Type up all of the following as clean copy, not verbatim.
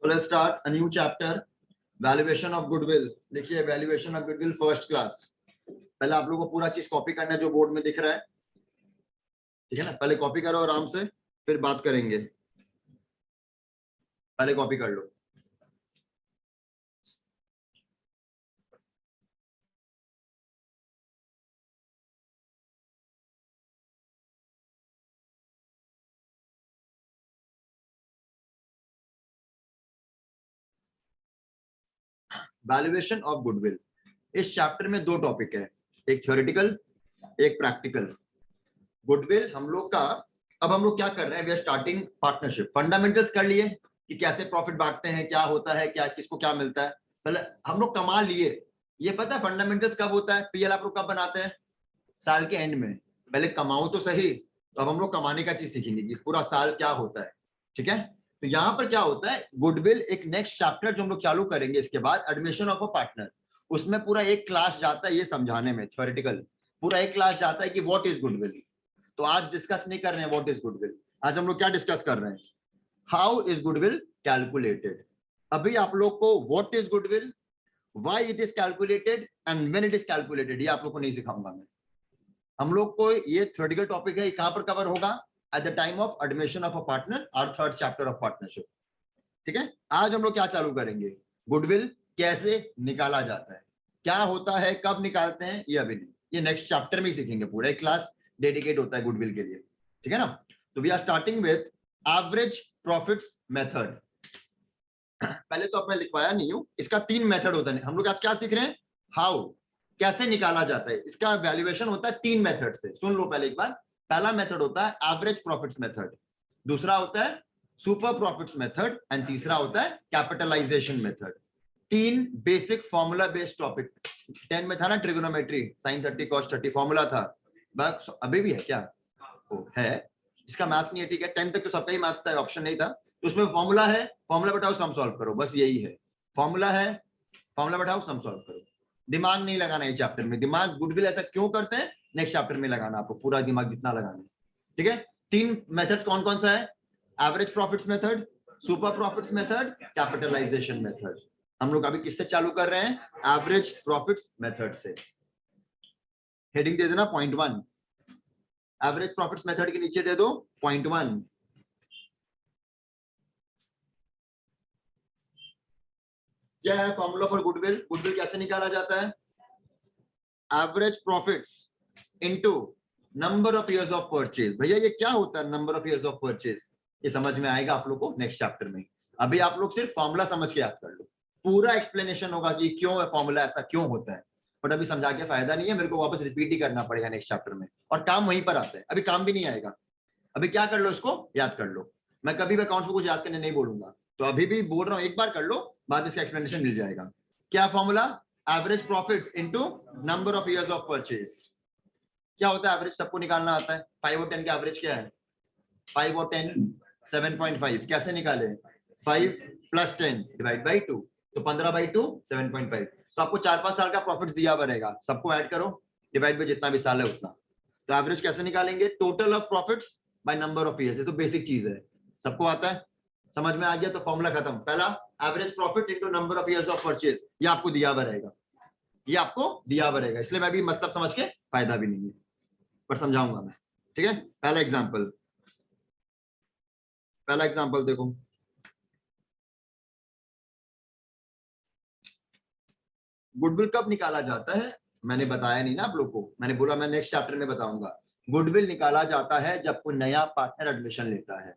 So let's start a new chapter, valuation of goodwill. देखिए valuation of goodwill first class. पहले आप लोगों को पूरा चीज कॉपी करना है जो बोर्ड में दिख रहा है, ठीक है ना। पहले कॉपी करो आराम से, फिर बात करेंगे। पहले कॉपी कर लो। Valuation of goodwill. इस चैप्टर में दो टॉपिक है, एक थ्योरेटिकल एक प्रैक्टिकल। गुडविल हम लोग का, अब हम लोग क्या कर रहे हैं, we are starting partnership. Fundamentals कर लिए कि कैसे प्रॉफिट बांटते हैं, क्या होता है, क्या किसको क्या मिलता है, पहले हम लोग कमा लिए। ये पता है फंडामेंटल्स कब होता है, पीएल आप लोग कब बनाते हैं, साल के एंड में। पहले कमाओ तो सही। तो अब हम लोग कमाने का चीज सीखेंगे कि पूरा साल क्या होता है, ठीक है। तो यहाँ पर क्या होता है, गुडविल एक नेक्स्ट चैप्टर जो हम लोग चालू करेंगे इसके बाद, एडमिशन ऑफ अ पार्टनर। उसमें पूरा एक क्लास जाता है ये समझाने में, थ्योरेटिकल पूरा एक क्लास जाता है कि व्हाट इज गुडविल। तो आज डिस्कस नहीं कर रहे हैं व्हाट इज गुडविल, आज हम लोग क्या डिस्कस कर रहे हैं, हाउ इज गुडविल कैलकुलेटेड। अभी आप लोग को what is goodwill, why it is calculated and when it is calculated ये आप लोग को नहीं सिखाऊंगा मैं। हम लोग को ये थ्योरेटिकल टॉपिक है, कहां पर कवर होगा, at the time of admission of a partner और थर्ड चैप्टर ऑफ पार्टनरशिप, ठीक है। आज हम लोग क्या चालू करेंगे, गुडविल कैसे निकाला जाता है, क्या होता है, कब निकालते हैं, ये अभी नहीं, ये नेक्स्ट चैप्टर में ही सीखेंगे। पूरा एक क्लास डेडिकेट होता है गुडविल के लिए, ठीक है ना। तो we are starting with average profits method. पहले तो अपने लिखवाया नहीं हूं, इसका 3 मेथड होता है। हम लोग आज क्या सीख रहे हैं, हाउ, कैसे निकाला जाता है। इसका वैल्यूएशन होता है 3 मेथड से, सुन लो पहले एक बार। पहला मेथड होता है एवरेज प्रॉफिट्स मेथड, दूसरा होता है सुपर प्रॉफिट्स मेथड एंड तीसरा होता है capitalisation method. 3 basic formula based topic. 10 में था ना ट्रिगोनोमेट्री, sin 30 cos 30 फॉर्मूला था, बस अभी भी है क्या, है। इसका मैथ्स नहीं है, ठीक है। 10 तक तो सबका ही मैथ्स था, ऑप्शन नहीं था। तो उसमें फॉर्मूला है, फॉर्मूला बैठाओ सम सॉल्व करो, बस यही है। फॉर्मूला है, फॉर्मूला बैठाओ सम सॉल्व करो। दिमाग नहीं लगाना है चैप्टर में, दिमाग गुडविल ऐसा क्यों करते हैं नेक्स्ट चैप्टर में लगाना, आपको पूरा दिमाग जितना लगाना है, ठीक है। 3 मेथड कौन कौन सा है, average profits method, super profits method, capitalisation method. हम लोग अभी किससे चालू कर रहे हैं, एवरेज प्रॉफिट्स मेथड से। हेडिंग दे देना .1, एवरेज प्रॉफिट्स मेथड के नीचे दे दो .1। क्या है फॉर्मूला फॉर गुडविल, गुडविल कैसे निकाला जाता है, average profits into number of years of purchase. भैया ये क्या होता है number of years of purchase, ये समझ में आएगा आप लोग को नेक्स्ट चैप्टर में। अभी आप लोग सिर्फ फॉर्मूला समझ के याद कर लो, पूरा एक्सप्लेनेशन होगा कि क्यों फॉर्मूला ऐसा क्यों होता है, बट अभी समझा के फायदा नहीं है, मेरे को वापस रिपीट ही करना पड़ेगा नेक्स्ट चैप्टर में, और काम वहीं पर आता है, अभी काम भी नहीं आएगा। अभी क्या कर लो, इसको याद कर लो। मैं कभी भी अकाउंट्स में कुछ याद करने नहीं बोलूंगा, तो अभी भी बोल रहा हूं एक बार कर लो, बाद इसका एक्सप्लेनेशन मिल जाएगा। क्या formula, average profits into number of years of purchase. क्या होता है एवरेज, सबको निकालना आता है। 5 और 10 का एवरेज क्या है, 5 और 10 7.5। कैसे निकाले, 5 + 10 / 2, तो 15/2 7.5। तो आपको 4-5 साल का प्रॉफिट दिया बनेगा, सबको ऐड करो, डिवाइड बाय जितना भी साल है उतना। तो एवरेज कैसे निकालेंगे, total of profits bye number of years. ये तो बेसिक चीज है, सबको आता है, समझ में आ गया तो फॉर्मूला खत्म। पहला average profit into number of years of purchase, ये आपको दिया रहेगा, ये आपको दिया रहेगा, इसलिए मैं भी मतलब समझ के फायदा भी नहीं है, पर समझाऊंगा मैं, ठीक है। पहला एग्जांपल, पहला एग्जांपल देखो, गुडविल कब निकाला जाता है, मैंने बताया नहीं ना आप लोग को, मैंने बोला मैं नेक्स्ट चैप्टर में बताऊंगा। गुडविल निकाला जाता है जब कोई नया पार्टनर एडमिशन लेता है।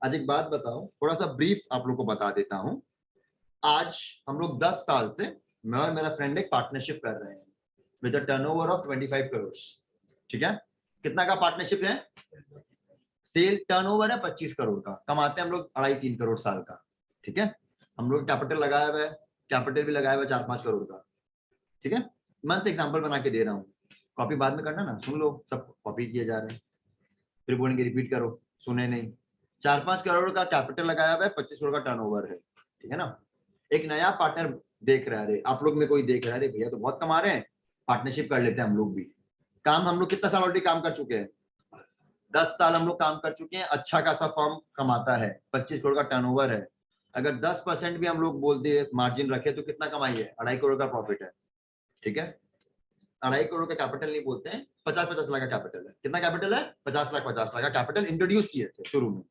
आज एक बात बताओ, थोड़ा सा ब्रीफ आप लोग को बता देता हूं। आज हम लोग 10 साल से, मैं और मेरा फ्रेंड एक पार्टनरशिप कर रहे हैं with a turnover of 25 crore, ठीक है। कितना का पार्टनरशिप है, सेल टर्नओवर है 25 करोड़ का, कमाते हैं हम लोग 2.5-3 करोड़ साल का, ठीक है। हम लोग कैपिटल लगाया हुआ है, कैपिटल भी लगाया हुआ है 4-5 करोड़ का, ठीक है। मन से एग्जांपल बना के दे रहा हूँ, कॉपी बाद में करना ना, सुन लो, सब कॉपी किए जा रहे हैं, फिर बोलेंगे रिपीट करो, सुने नहीं। 4-5 करोड़ का कैपिटल लगाया हुआ है, 25 करोड़ का टर्नओवर है, ठीक है ना। एक नया पार्टनर देख रहा है, आप लोग में कोई देख रहा है, भैया तो बहुत कमा रहे हैं, पार्टनरशिप कर लेते हैं हम लोग भी। काम हम लोग कितना साल ऑलरेडी काम कर चुके हैं, 10 साल हम लोग काम कर चुके हैं, अच्छा खासा फर्म कमाता है, 25 करोड़ का टर्नओवर है। अगर 10% भी हम लोग बोलते हैं मार्जिन रखे तो कितना कमाई है, 2.5 करोड़ का प्रॉफिट है, ठीक है। 2.5 करोड़ का कैपिटल नहीं बोलते हैं, 50-50 लाख का कैपिटल है। कितना कैपिटल है? 50 लाख का कैपिटल इंट्रोड्यूस किए थे शुरू में।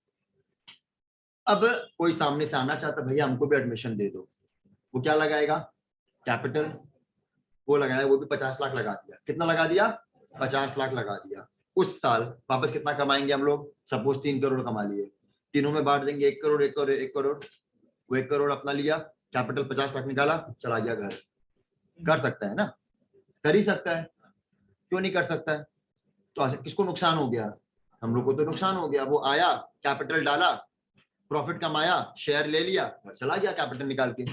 अब कोई सामने से आना चाहता, भैया हमको भी एडमिशन दे दो, वो क्या लगाएगा? कैपिटल वो लगाया, वो भी 50 लाख लगा दिया। कितना लगा दिया? 50 लाख लगा दिया। उस साल वापस कितना कमाएंगे हम लोग? सपोज 3 करोड़ कमा लिए, तीनों में बांट देंगे, 1 करोड़ 1 करोड़ 1 करोड़। वो 1 करोड़ अपना लिया, कैपिटल 50 लाख निकाला, चला गया घर। कर सकता है ना, कर ही सकता है, क्यों नहीं कर सकता है? तो किसको नुकसान हो गया? हम लोग को तो नुकसान हो गया। वो आया, कैपिटल डाला, प्रॉफिट कमाया, शेयर ले लिया, चला गया कैपिटल निकाल के।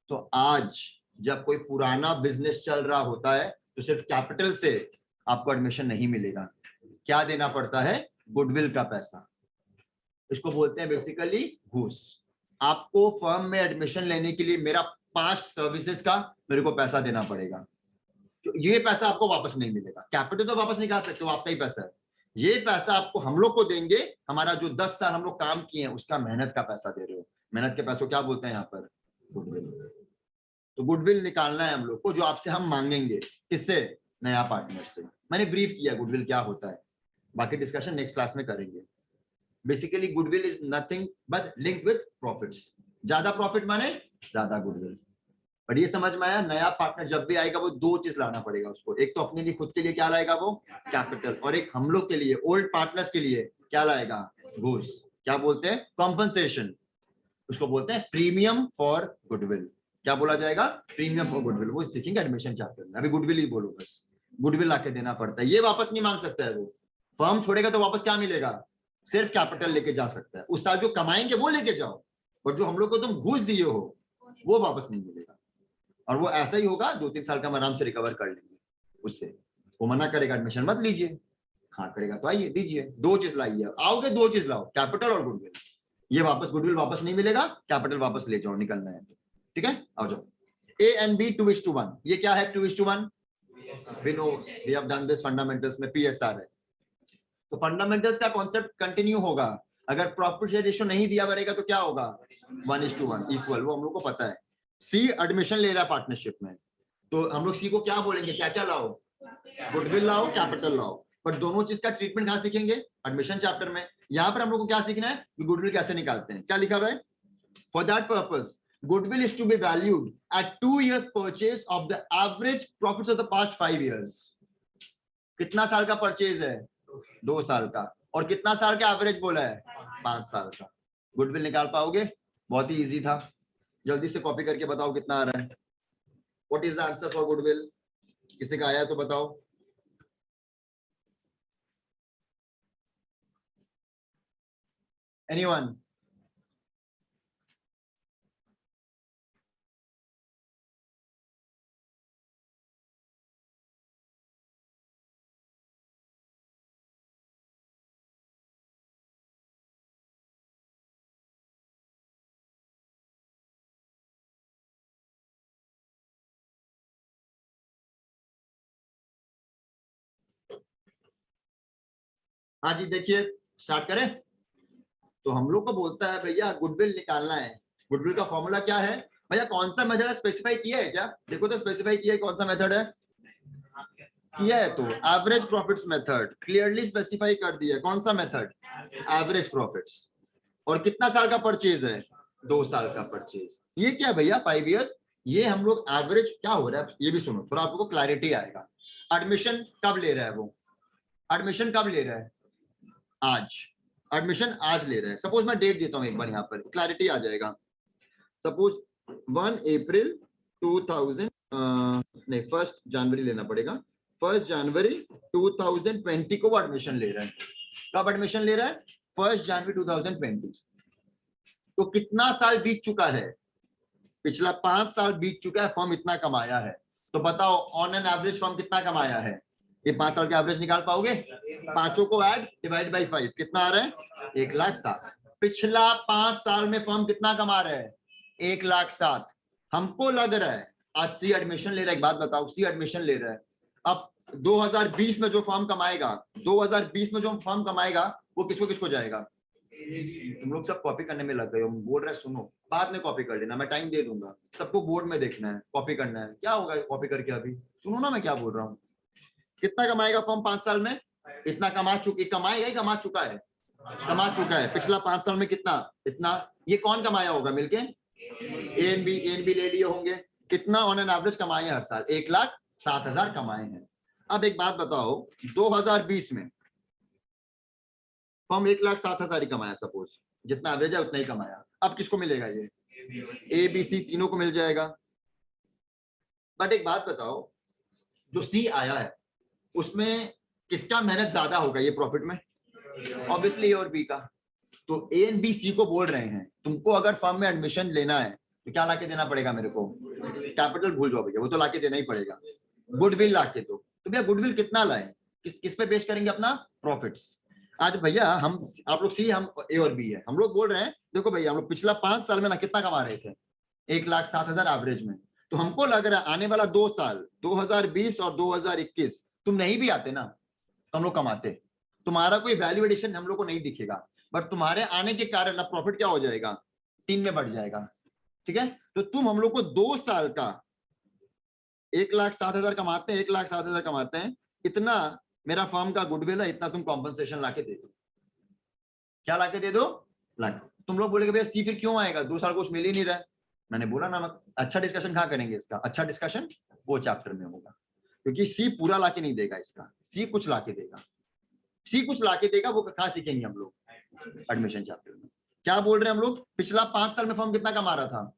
तो आज जब कोई पुराना बिजनेस चल रहा होता है तो सिर्फ कैपिटल से आपको एडमिशन नहीं मिलेगा, क्या देना पड़ता है? गुडविल का पैसा, इसको बोलते हैं बेसिकली घूस। आपको फर्म में एडमिशन लेने के लिए मेरा 5 सर्विसेज का मेरे को पैसा देना पड़ेगा, तो ये पैसा आपको वापस नहीं मिलेगा। कैपिटल तो वापस निकाल सकते हो, आपका ही पैसा है। ये पैसा आपको हम लोग को देंगे, हमारा जो 10 साल हम लोग काम किए हैं उसका मेहनत का पैसा दे रहे हो। मेहनत के पैसे को क्या बोलते हैं यहाँ पर? गुडविल। तो गुडविल निकालना है हम लोग को, जो आपसे हम मांगेंगे। किससे? नया पार्टनर से। मैंने ब्रीफ किया गुडविल क्या होता है, बाकी डिस्कशन नेक्स्ट क्लास में करेंगे। Basically goodwill is nothing but link with profits. ज्यादा प्रॉफिट माने ज्यादा गुडविल। पर ये समझ में आया, नया पार्टनर जब भी आएगा वो 2 चीज लाना पड़ेगा उसको। एक तो अपने लिए खुद के लिए क्या लाएगा वो? कैपिटल। और एक हम लोग के लिए, ओल्ड पार्टनर्स के लिए क्या लाएगा? घूस। क्या बोलते हैं? कॉम्पनसेशन। उसको बोलते हैं प्रीमियम फॉर गुडविल। क्या बोला जाएगा? Premium for goodwill. वो सीखेंगे एडमिशन चैप्टर में, अभी गुडविल ही बोलो बस। गुडविल लाके देना पड़ता है, ये वापस नहीं मांग सकता है वो। फर्म छोड़ेगा तो वापस क्या मिलेगा? सिर्फ कैपिटल लेके जा सकता है। उस साल जो कमाएंगे वो लेके जाओ, और जो हम लोग को तुम घूस दिए हो वो वापस नहीं मिलेगा। और वो ऐसा ही होगा, 2-3 साल का हम आराम से रिकवर कर लेंगे उससे। वो मना करेगा एडमिशन मत लीजिए, हाँ करेगा तो आइए दीजिए। 2 चीज लाइए, आओगे 2 चीज लाओ, कैपिटल और गुडविल। ये वापस गुडविल वापस नहीं मिलेगा, कैपिटल वापस ले जाओ, निकलना है तो ठीक है। आओ जाओ। A and B 2:1। ये क्या है 2:1? We know, we have done this fundamentals में, PSR है। तो फंडामेंटल्स का कॉन्सेप्ट कंटिन्यू होगा। अगर प्रॉफिट शेयर रेशियो नहीं दिया रहेगा तो क्या होगा? 1:1 इक्वल, वो हम लोग को पता है। सी एडमिशन ले रहा है पार्टनरशिप में, तो हम लोग सी को क्या बोलेंगे? क्या क्या लाओ? गुडविल लाओ, कैपिटल लाओ। पर दोनों चीज का ट्रीटमेंट कहां सीखेंगे? एडमिशन चैप्टर में। यहां पर हम लोग को क्या सीखना है कि गुडविल कैसे निकालते हैं। क्या लिखा हुआ है? For that purpose goodwill is to be valued at 2 years purchase of the average profits of the past 5 years। कितना साल का परचेज है? 2 साल का। और कितना साल का एवरेज बोला है? 5 साल का। गुडविल निकाल पाओगे? बहुत ही इजी था। जल्दी से कॉपी करके बताओ कितना आ रहा है। What is the answer for goodwill? किसी का आया तो बताओ। एनीवन? हाँ जी, देखिए स्टार्ट करें। तो हम लोग को बोलता है भैया गुडविल निकालना है। गुडविल का फॉर्मूला क्या है भैया? कौन सा मेथड स्पेसिफाई किया है क्या? देखो तो स्पेसिफाई किया है, कौन सा मेथड है किया है? तो average profits method clearly specify कर दिया है। कौन सा मेथड? Average profits. और कितना साल का परचेज है? 2 साल का परचेज। ये क्या भैया 5 इयर्स? ये हम लोग एवरेज क्या हो रहा है ये भी सुनो, थोड़ा आपको क्लैरिटी आएगा। एडमिशन कब ले रहा है वो? एडमिशन कब ले रहा है? आज। एडमिशन आज ले रहा है। सपोज मैं डेट देता हूं एक बार, यहाँ पर क्लैरिटी आ जाएगा। सपोज 1 अप्रैल 2000 नहीं 1 जनवरी लेना पड़ेगा। 1 जनवरी 2020 को वो एडमिशन ले रहा है। कब एडमिशन ले रहा है? 1 जनवरी 2020। तो कितना साल बीत चुका है? पिछला 5 साल बीत चुका है, फर्म इतना कमाया है। तो बताओ ऑन एन एवरेज फर्म कितना कमाया है? ये 5 साल का एवरेज निकाल पाओगे? पांचों को ऐड डिवाइड बाई 5, कितना आ रहा है? 1,07,000। पिछला 5 साल में फर्म कितना कमा रहा है? 1,07,000। हमको लग रहा है आज सी एडमिशन ले रहा है। एक बात बताओ, सी एडमिशन ले रहा है, अब 2020 में जो फर्म कमाएगा, 2020 में जो फर्म कमाएगा वो किसको किसको जाएगा? तुम लोग सब कॉपी करने में लग गए हो, बोल रहे सुनो, बाद में कॉपी कर लेना, मैं टाइम दे दूंगा, सबको बोर्ड में देखना है, कॉपी करना है, क्या होगा कॉपी करके, अभी सुनो ना मैं क्या बोल रहा हूँ। कितना कमाएगा फर्म 5 साल में, इतना कमाएगा ही, कमा चुका है पिछला 5 साल में कितना, इतना। ये कौन कमाया होगा मिलके, ए एन बी ले लिए होंगे, कितना ऑन एन एवरेज कमाए हर साल, 1,07,000 कमाए हैं। अब एक बात बताओ, 2020 में फर्म 1,07,000 ही कमाया, सपोज जितना एवरेज है उतना ही कमाया, अब किसको मिलेगा, ये ए बी सी तीनों को मिल जाएगा। बट एक बात बताओ, जो सी आया है उसमें किसका मेहनत ज्यादा होगा ये प्रॉफिट में, ऑब्वियसली ए और बी का। तो ए एंड बी सी को बोल रहे हैं तुमको अगर फर्म में एडमिशन लेना है तो क्या लाके देना पड़ेगा मेरे को, कैपिटल भूल जाओ भैया, वो तो लाके देना ही पड़ेगा, गुडविल लाके दो। तो भैया गुडविल कितना लाए, किस पे बेच करेंगे अपना, प्रॉफिट्स। आज भैया हम आप लोग सी, हम ए और बी है, हम लोग बोल रहे हैं देखो भैया हम लोग पिछला 5 साल में ना कितना कमा रहे थे, 1,07,000 एवरेज में। तो हमको लग रहा है आने वाला 2 साल 2020 और 2021 तुम नहीं भी आते ना तो हम लोग कमाते, तुम्हारा कोई वैल्यू एडिशन हम लोग को नहीं दिखेगा, बट तुम्हारे आने के कारण ना प्रॉफिट क्या हो जाएगा, 3 में बढ़ जाएगा। ठीक है, तो तुम हम लोग को 2 साल का 1,07,000 कमाते हैं, 1,07,000 कमाते हैं, इतना मेरा फर्म का गुडविल है, इतना तुम कॉम्पनसेशन लाके दे दो। क्या लाके दे दो, लाके। तुम लोग बोलेगे भैया सी फिर क्यों आएगा, 2 साल कुछ मिल ही नहीं रहा है। मैंने बोला ना, अच्छा डिस्कशन कहाँ करेंगे इसका, अच्छा डिस्कशन वो चैप्टर में होगा, क्योंकि सी पूरा लाके नहीं देगा इसका, सी कुछ लाके देगा, सी कुछ लाके देगा, वो कहाँ सीखेंगे हम लोग, एडमिशन चैप्टर में। क्या बोल रहे हैं हम लोग, पिछला 5 साल में फर्म कितना कमा रहा था,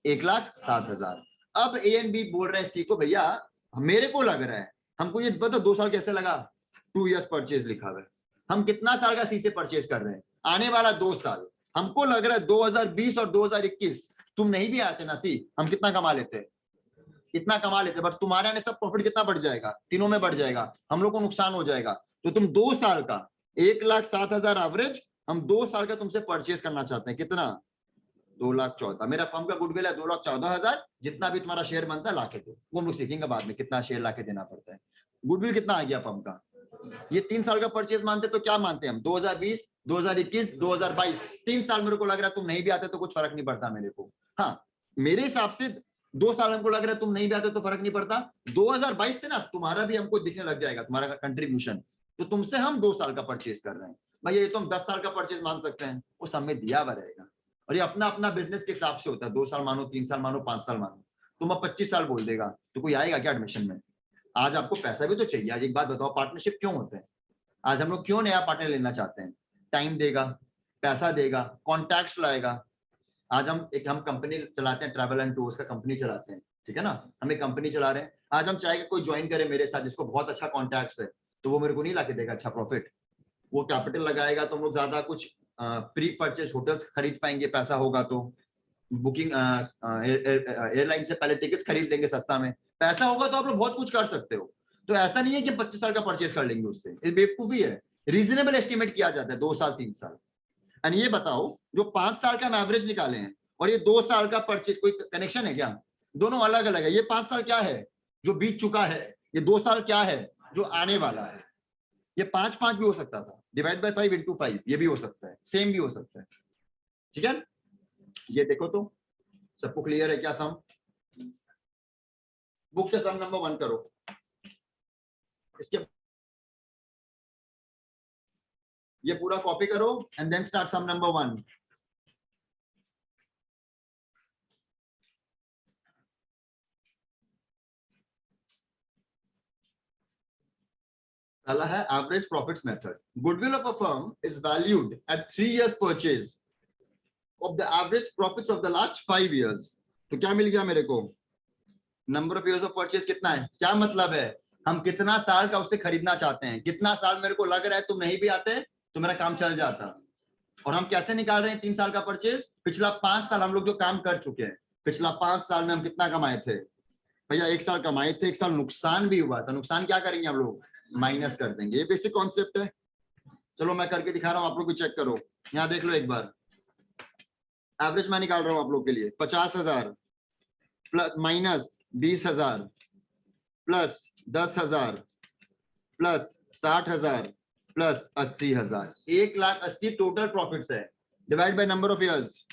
1,07,000। अब ए एंड बी बोल रहे हैं सी को, भैया मेरे को लग रहा है, हमको ये पता 2 साल कैसे लगा, 2 years परचेज लिखा हुआ है, हम कितना साल का सी से परचेज कर रहे हैं, आने वाला 2 साल। हमको लग रहा है 2020 और 2021 तुम नहीं भी आते ना सी, हम कितना कमा लेते, कितना कमा लेते, बट तुम्हारे आने सब प्रॉफिट कितना बढ़ जाएगा, तीनों में बढ़ जाएगा, हम लोग को नुकसान हो जाएगा। तो तुम 2 साल का 1,07,000 एवरेज हम 2 साल का तुमसे परचेज करना चाहते हैं, कितना, 2,14,000। मेरा फर्म का गुडविल है 2,14,000, जितना भी तुम्हारा शेयर बनता है लाके दो, वो हम लोग सीखेंगे बाद में कितना शेयर लाके देना पड़ता है। गुडविल कितना आ गया फर्म का, ये 3 साल का परचेज मानते तो क्या मानते हैं हम, 2020 2021 2022, 3 साल। मेरे को लग रहा है तुम नहीं भी आते तो कुछ फर्क नहीं पड़ता मेरे को, हाँ मेरे हिसाब से 2 साल हमको लग रहा है तुम नहीं भी आते तो फर्क नहीं पड़ता, 2022 से ना तुम्हारा भी हमको दिखने लग जाएगा तुम्हारा कंट्रीब्यूशन, तो तुमसे हम 2 साल का परचेज कर रहे हैं भाई, ये तो हम 10 साल का परचेज मान सकते हैं, वो सब में दिया हुआ रहेगा। और ये अपना अपना बिजनेस के हिसाब से होता है, 2 साल मानो, 3 साल मानो, 5 साल मानो। तुम अब 25 साल बोल देगा तो कोई आएगा क्या एडमिशन में, आज आपको पैसा भी तो चाहिए। आज एक बात बताओ, पार्टनरशिप क्यों होते हैं, आज हम लोग क्यों नया पार्टनर लेना चाहते हैं, टाइम देगा, पैसा देगा, कॉन्टैक्ट्स लाएगा। आज हम कंपनी चलाते हैं, ट्रैवल एंड टूर्स का कंपनी चलाते हैं, ठीक है ना, हम एक कंपनी चला रहे हैं। आज हम चाहेंगे कोई ज्वाइन करे मेरे साथ जिसको बहुत अच्छा कॉन्टैक्ट्स है, तो वो मेरे को नहीं लाके देगा अच्छा प्रॉफिट, वो कैपिटल लगाएगा तो हम लोग ज्यादा कुछ प्री परचेज होटल्स खरीद पाएंगे, पैसा होगा तो बुकिंग एयरलाइन से पहले टिकट्स खरीद देंगे सस्ता में, पैसा होगा तो आप लोग बहुत कुछ कर सकते हो। तो ऐसा नहीं है कि 25 साल का परचेज कर लेंगे उससे, ये बेवकूफी है। रीजनेबल एस्टिमेट किया जाता है 2 साल 3 साल। एंड ये बताओ जो 5 साल का हम एवरेज निकाले हैं और ये 2 साल का परचेज, कोई कनेक्शन है क्या, दोनों अलग अलग है। ये 5 साल क्या है जो बीत चुका है, ये 2 साल क्या है जो आने वाला है। ये 5 भी हो सकता था, डिवाइड बाय 5 इंटू 5 ये भी हो सकता है, सेम भी हो सकता है, ठीक है। ये देखो तो सबको क्लियर है क्या, सम बुक से सम नंबर 1 करो, इसके ये पूरा कॉपी करो and then start sum number 1। पहला है average profits method. Goodwill of a firm is valued at 3 years purchase of the average profits of the last 5 years। तो क्या मिल गया मेरे को, number of years of purchase कितना है, क्या मतलब है हम कितना साल का उससे खरीदना चाहते हैं, कितना साल मेरे को लग रहा है तुम नहीं भी आते तो मेरा काम चल जाता। और हम कैसे निकाल रहे हैं 3 साल का परचेज, पिछला 5 साल हम लोग जो काम कर चुके हैं, पिछला 5 साल में हम कितना कमाए थे भैया, 1 साल कमाए थे, 1 साल नुकसान भी हुआ था, नुकसान क्या करेंगे हम लोग, माइनस कर देंगे। ये बेसिक कॉन्सेप्ट है। चलो मैं करके दिखा रहा हूँ, आप लोग भी चेक करो, यहाँ देख लो एक बार। एवरेज मैं निकाल रहा हूँ आप लोग के लिए, 50,000 plus minus 20,000 plus 10,000 plus 60,000 plus 80,000, 1,80,000 total profits है, divide by number of years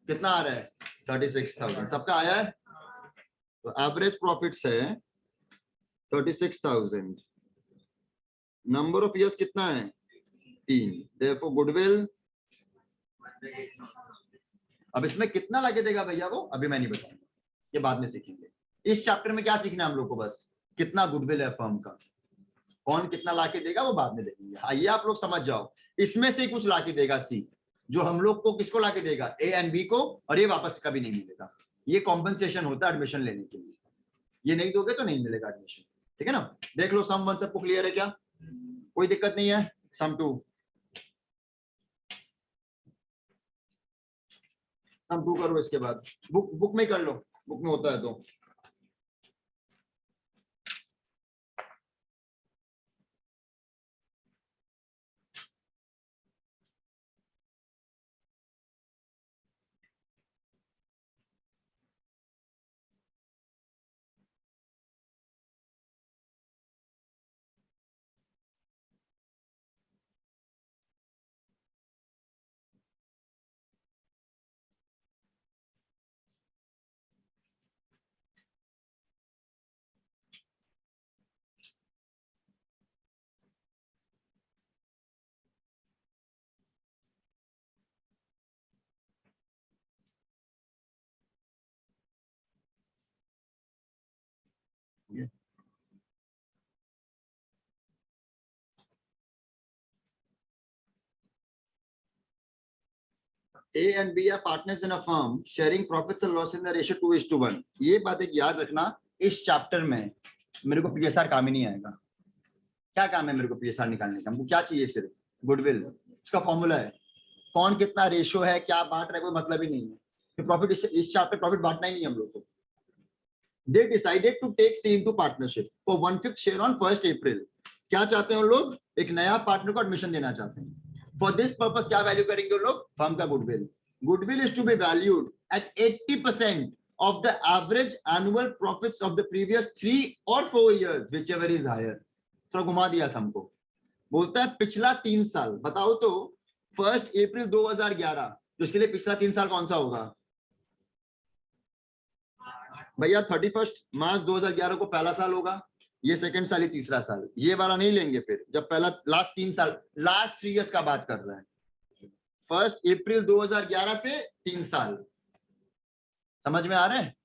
कितना आ रहा है 36,000। सबका आया है, तो एवरेज प्रॉफिट्स है 36,000, नंबर ऑफ इयर्स कितना है 3, देयरफॉर गुडविल। अब इसमें कितना लाके देगा भैया वो अभी मैं नहीं बताऊंगा, ये बाद में सीखेंगे। इस चैप्टर में क्या सीखना है हम लोग को, बस कितना गुडविल है फर्म का, कौन कितना लाके देगा वो बाद में देखेंगे। आइए आप लोग समझ जाओ, इसमें से कुछ लाके देगा सी, जो हम लोग को किसको लाके देगा ए एंड बी को, और ये वापस कभी नहीं मिलेगा। ये कॉम्पनसेशन होता है एडमिशन लेने के लिए, ये नहीं दोगे तो नहीं मिलेगा एडमिशन, ठीक है ना। देख लो सम 1 सबको क्लियर है क्या, कोई दिक्कत नहीं है। सम 2, सम 2 करो, इसके बाद बुक में कर लो, बुक में होता है तो। A and B are partners in a firm sharing profits and loss in the ratio 2:1। ये बात एक याद रखना, इस चैप्टर में मेरे को पीएसआर काम ही नहीं आएगा। क्या काम है मेरे को पीएसआर निकालने का, हमको क्या चाहिए, सिर्फ गुडविल, उसका फॉर्मूला है, कौन कितना रेशियो है, क्या बांट रहा है, कोई मतलब ही नहीं है। तो प्रॉफिट इस चैप्टर प्रॉफिट बांटना ही नहीं हम लोग को। They decided to take C into partnership for 1/5 share on 1st April। क्या चाहते हैं लोग, एक नया पार्टनर को एडमिशन देना चाहते हैं। फॉर दिस पर्पस क्या वैल्यू करेंगे लोग, फर्म का goodwill. Goodwill is to be valued at 80% of the average annual profits of the previous 3 or 4 years, whichever is higher। थोड़ा घुमा दिया हमको, बोलता है पिछला 3 साल। बताओ तो 1 अप्रैल 2011, तो इसके लिए पिछला 3 साल कौन सा होगा भैया, 31 मार्च 2011 को पहला साल होगा, ये सेकंड साल, ही तीसरा साल। ये वाला नहीं लेंगे फिर, जब पहला लास्ट 3 साल, लास्ट 3 इयर्स का बात कर रहा है। 1 अप्रैल 2011 से 3 साल, समझ में आ रहा है।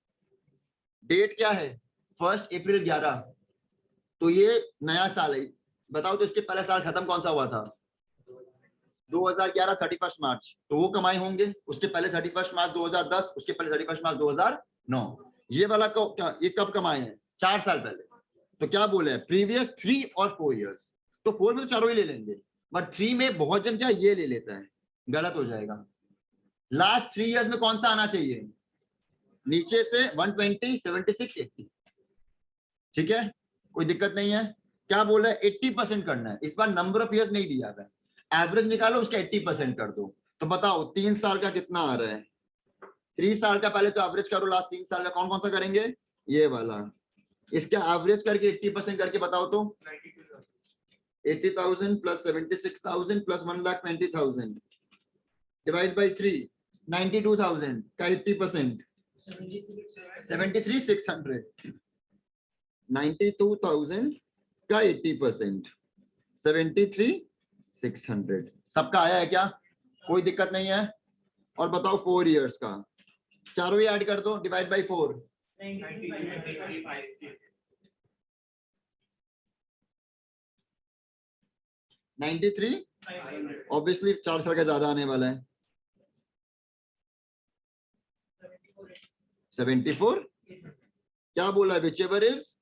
डेट क्या है 1 अप्रैल 11, तो ये नया साल है। बताओ तो इसके पहले साल खत्म कौन सा हुआ था 2011 31 मार्च, तो वो कमाए होंगे। उसके पहले 31 मार्च 2010, उसके पहले 31 मार्च 2009। ये वाला क्या, ये कब कमाए हैं 4 साल पहले। तो क्या बोले हैं प्रीवियस 3 और 4 इयर्स, तो 4 में तो चारों ही ले लेंगे, बट 3 में बहुत जन क्या ये ले लेता है, गलत हो जाएगा। लास्ट 3 इयर्स में कौन सा आना चाहिए, नीचे से 120 76 80, ठीक है, कोई दिक्कत नहीं है। क्या बोला है 80% करना है, इस बार नंबर ऑफ इयर्स नहीं दिया था, एवरेज निकालो उसका 80% कर दो। तो बताओ 3 साल का कितना आ रहा है, 3 साल का पहले तो एवरेज करो, लास्ट 3 साल का कौन कौन सा करेंगे, ये वाला। इसका एवरेज करके 80% करके बताओ तो 80,000 प्लस 76,000 प्लस 1,20,000 डिवाइड बाई 3, 92,000 का 80%, 73,600, 92,000 का 80%, 73,600। सबका आया है क्या, कोई दिक्कत नहीं है। और बताओ 4 इयर्स का, चारों ही ऐड कर दो, डिवाइड बाई 4, 93, ऑब्वियसली 4 साल का ज्यादा आने वाला है, 74। क्या बोला है whichever is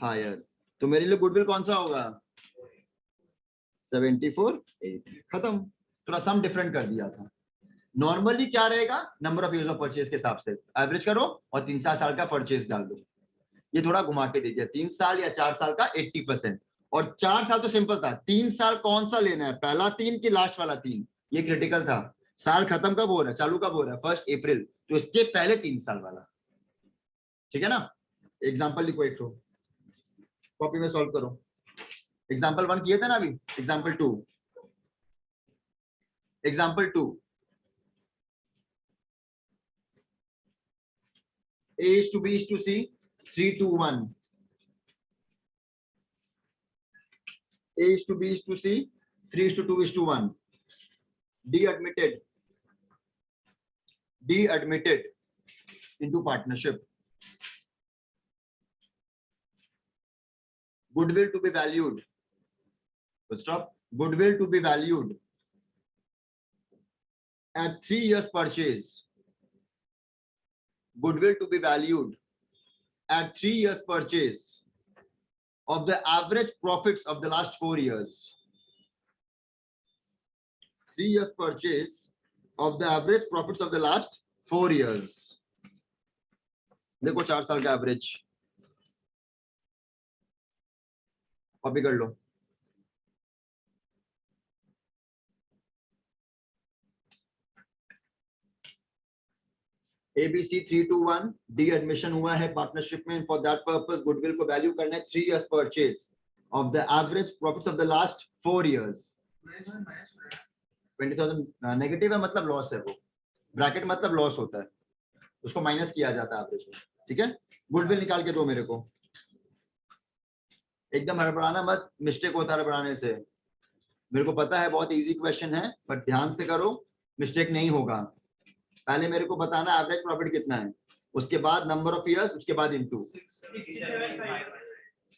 higher, तो मेरे लिए गुडविल कौन सा होगा 74 8, खत्म। थोड़ा सम डिफरेंट कर दिया था। नॉर्मली क्या रहेगा, number of use of purchase के हिसाब से एवरेज करो और 3-4 साल का परचेज डाल दो। ये थोड़ा घुमा के दीजिए, 3 साल या 4 साल का 80%, और 4 साल तो सिंपल था, 3 साल कौन सा लेना है, पहला 3 की लास्ट वाला 3, ये क्रिटिकल था। साल खत्म कब हो रहा है, चालू कब हो रहा है 1 अप्रैल, तो इसके पहले 3 साल वाला, ठीक है ना। एग्जाम्पल लिखो, एक तो कॉपी में सॉल्व करो। एग्जाम्पल 1 किए थे ना अभी, example 2, example 2, A is to B is to C, 3:1. A is to B is to C, 3:2:1. D admitted into partnership. Goodwill to be valued. Stop. Goodwill to be valued at 3 years purchase. Goodwill to be valued at 3 years purchase of the average profits of the last 4 years. 3 years purchase of the average profits of the last 4 years. देखो 4 साल का average copy कर लो. ABC 3:1, D admission हुआ है partnership में. For that purpose goodwill को value करना है 3 years purchase of the average profits of the last 4 years. 20,000 negative है मतलब लॉस है, वो ब्रैकेट मतलब लॉस होता है, उसको माइनस किया जाता है एवरेज में. ठीक है, गुडविल निकाल के दो मेरे को. एकदम हड़बड़ाना मत, मिस्टेक होता है हड़बड़ाने से. मेरे को पता है बहुत इजी क्वेश्चन है, बट ध्यान से करो, मिस्टेक नहीं होगा. पहले मेरे को बताना एवरेज प्रॉफिट कितना है, उसके बाद नंबर ऑफ इयर्स, उसके बाद इनटू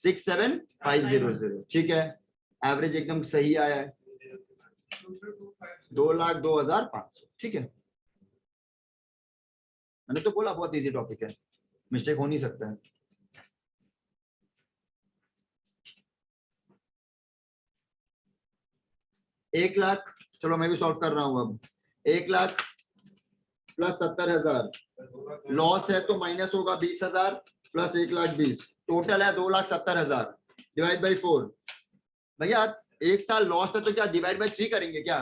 67500. ठीक है, एवरेज एकदम सही आया है, 2,02,500. ठीक है, मैंने तो बोला बहुत इजी टॉपिक है, मिस्टेक हो नहीं सकता है. एक लाख, चलो मैं भी सॉल्व कर रहा हूं अब. 1,00,000 प्लस 70,000 लॉस है तो माइनस होगा 20,000 प्लस 1,20,000, टोटल है 2,70,000 डिवाइड बाई 4. भैया 1 साल लॉस है तो क्या डिवाइड बाई 3 करेंगे क्या?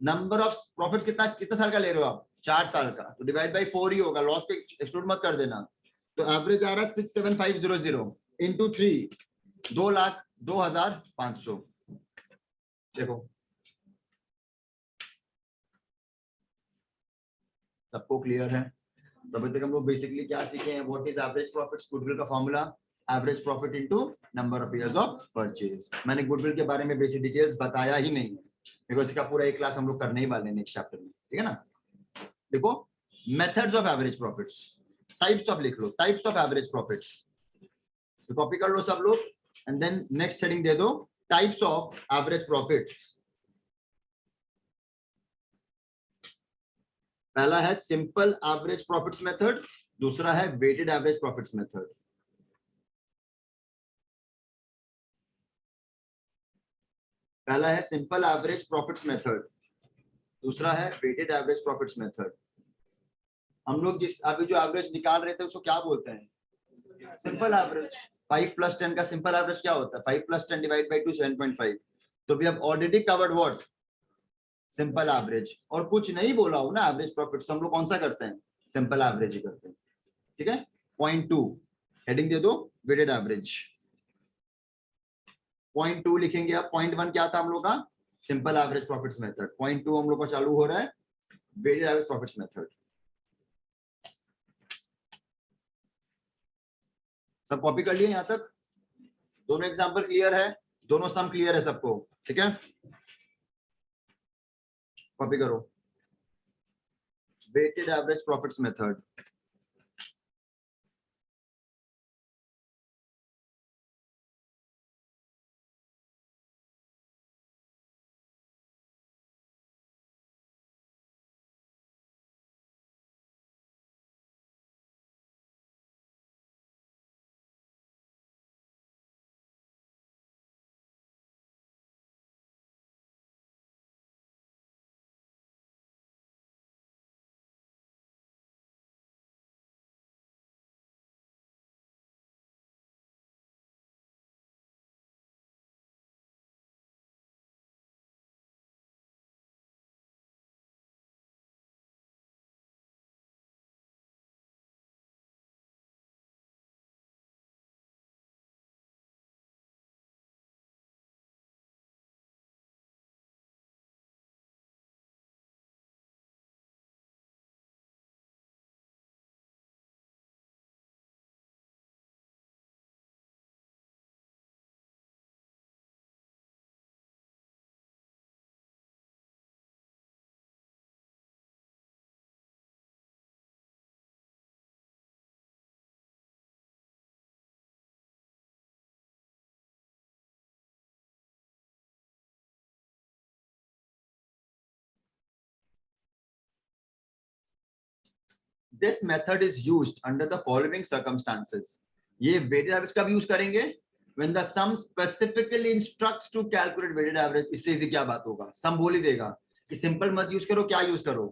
नंबर ऑफ प्रॉफिट कितना कितना साल का ले रहे हो आप? 4 साल का, तो डिवाइड बाई 4 ही होगा, लॉस पे एक्सक्लूड मत कर देना. तो एवरेज आ रहा है 67500 इंटू 3, 2,02,500. देखो सबको क्लियर है? तो अभी तक हम लोग बेसिकली क्या सीखे हैं, what is average profits, goodwill का formula average profit into number of years of purchase. मैंने गुडविल के बारे में बेसिक डिटेल्स बताया ही नहीं है, बिकॉज इसका पूरा एक क्लास हम लोग करने ही वाले हैं नेक्स्ट चैप्टर में. ठीक है ना. देखो methods of average profits, types of लिख लो, टाइप्स ऑफ एवरेज प्रॉफिट्स. तो कॉपी कर लो सब लोग एंड देन नेक्स्ट हेडिंग दे दो, टाइप्स ऑफ एवरेज प्रॉफिट्स. पहला है सिंपल एवरेज प्रॉफिट्स मेथड, दूसरा है वेटेड एवरेज प्रॉफिट्स मेथड. पहला है सिंपल एवरेज प्रॉफिट्स मेथड, दूसरा है वेटेड एवरेज प्रॉफिट्स मेथड. हम लोग जिस अभी जो एवरेज निकाल रहे थे उसको क्या बोलते हैं? Simple average. 5 + 10 का सिंपल एवरेज क्या होता है? 5 + 10 डिवाइड बाई 2, 7.5. तो we have already covered what? Simple average. और कुछ नहीं बोला हो ना एवरेज प्रॉफिट, तो हम लोग कौन सा करते हैं? सिंपल एवरेज ही करते हैं. ठीक है. पॉइंट 2 हेडिंग दे दो, वेटेड एवरेज. पॉइंट 2 लिखेंगे. अब पॉइंट 1 क्या था हम लोग का? Simple average profits method. Point 2 हम लोग का चालू हो रहा है वेटेड एवरेज प्रॉफिट्स मेथड. सब कॉपी कर लिए यहां तक? दोनों एग्जांपल क्लियर है, दोनों सम क्लियर है सबको? ठीक है, कॉपी करो. Weighted average profits method. This method is used under the following circumstances. ये वेटेड एवरेज कब यूज करेंगे? When the sum specifically instructs to calculate weighted average. इससे इजी क्या बात होगा, सम बोल ही देगा कि सिंपल मत यूज करो, क्या यूज करो?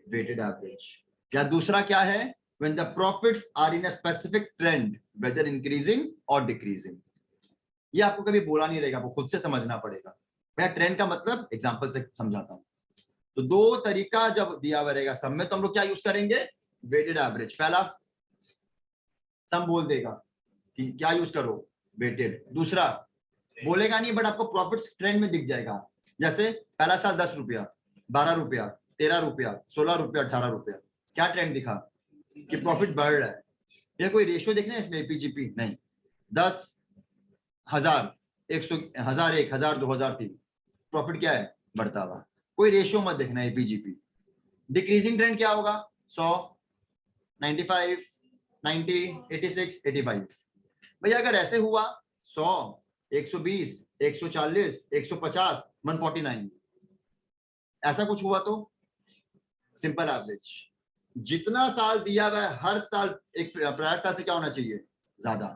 Weighted average. या दूसरा क्या है? When the profits are in a specific trend whether increasing और डिक्रीजिंग। ये आपको कभी बोला नहीं रहेगा, आपको खुद से समझना पड़ेगा। मैं ट्रेंड का मतलब एग्जांपल से समझाता हूं। तो दो तरीका जब दिया हुआ रहेगा सब में, तो हम लोग क्या यूज करेंगे? Weighted average. पहला सम बोल देगा कि क्या यूज करो? वेटेड। दूसरा बोलेगा नहीं, बट आपको प्रॉफिट्स ट्रेंड में दिख जाएगा। जैसे पहला साल 10 रुपया, 12 रुपया, 13 रुपया, 16 रुपया, 18 रुपया। क्या ट्रेंड दिखा कि प्रॉफिट बढ़ रहा है। ये कोई रेशियो देखना है इसमें, एपीजीपी नहीं। 10, 1000, 100, 1000, 1, 1000, 2, 1000, 3, प्रॉफिट क्या है? बढ़ता हुआ। कोई रेशियो मत देखना है एपीजीपी। डिक्रीजिंग ट्रेंड क्या होगा? 100, 95, 90, 86, 85। भैया अगर ऐसे हुआ 100, 120, 140, 150, 149, ऐसा कुछ हुआ तो सिंपल एवरेज। जितना साल दिया हुआ है हर साल एक प्रायर साल से क्या होना चाहिए? ज्यादा।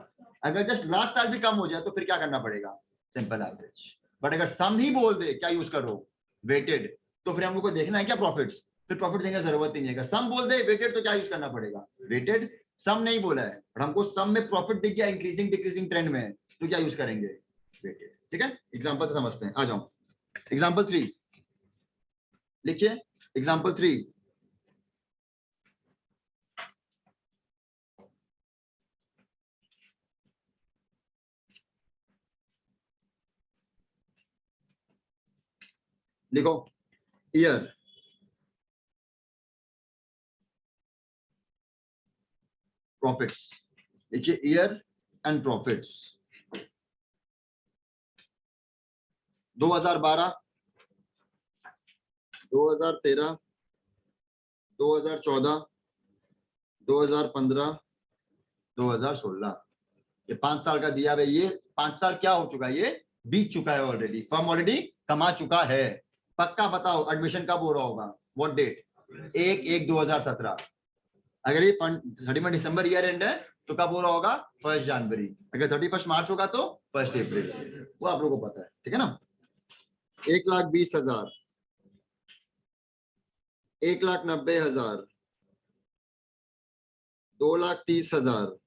अगर जस्ट लास्ट साल भी कम हो जाए तो फिर क्या करना पड़ेगा? Simple average. बट अगर सम ही बोल दे, क्या यूज करो? वेटेड। तो फिर हम लोग को देखना है क्या प्रॉफिट्स? फिर प्रॉफिट देने की जरूरत ही नहीं है। अगर सम बोल दे वेटेड तो क्या यूज करना पड़ेगा? वेटेड। सम नहीं बोला है और हमको सम में प्रॉफिट दिख गया इंक्रीजिंग डिक्रीजिंग ट्रेंड में, तो क्या यूज करेंगे? वेटेड। ठीक है, एग्जांपल से समझते हैं। आ जाओ एग्जांपल 3 लिखिए। एग्जांपल 3, लिखो ईयर, प्रॉफिट्स। देखिए ईयर एंड प्रॉफिट्स 2012, 2013, 2014, 2015, 2016। ये 5 साल का दिया है। ये 5 साल क्या हो चुका है? ये बीत चुका है ऑलरेडी। फर्म ऑलरेडी कमा चुका है। पक्का बताओ एडमिशन कब हो रहा होगा? What date? 1/1/2017। अगर ये 31 दिसंबर ईयर एंड है तो कब हो रहा होगा? 1 जनवरी। अगर 31 मार्च होगा तो 1 अप्रैल। वो आप लोगों को पता है, ठीक है ना? 1,20,000, 1,90,000, 2,30,000,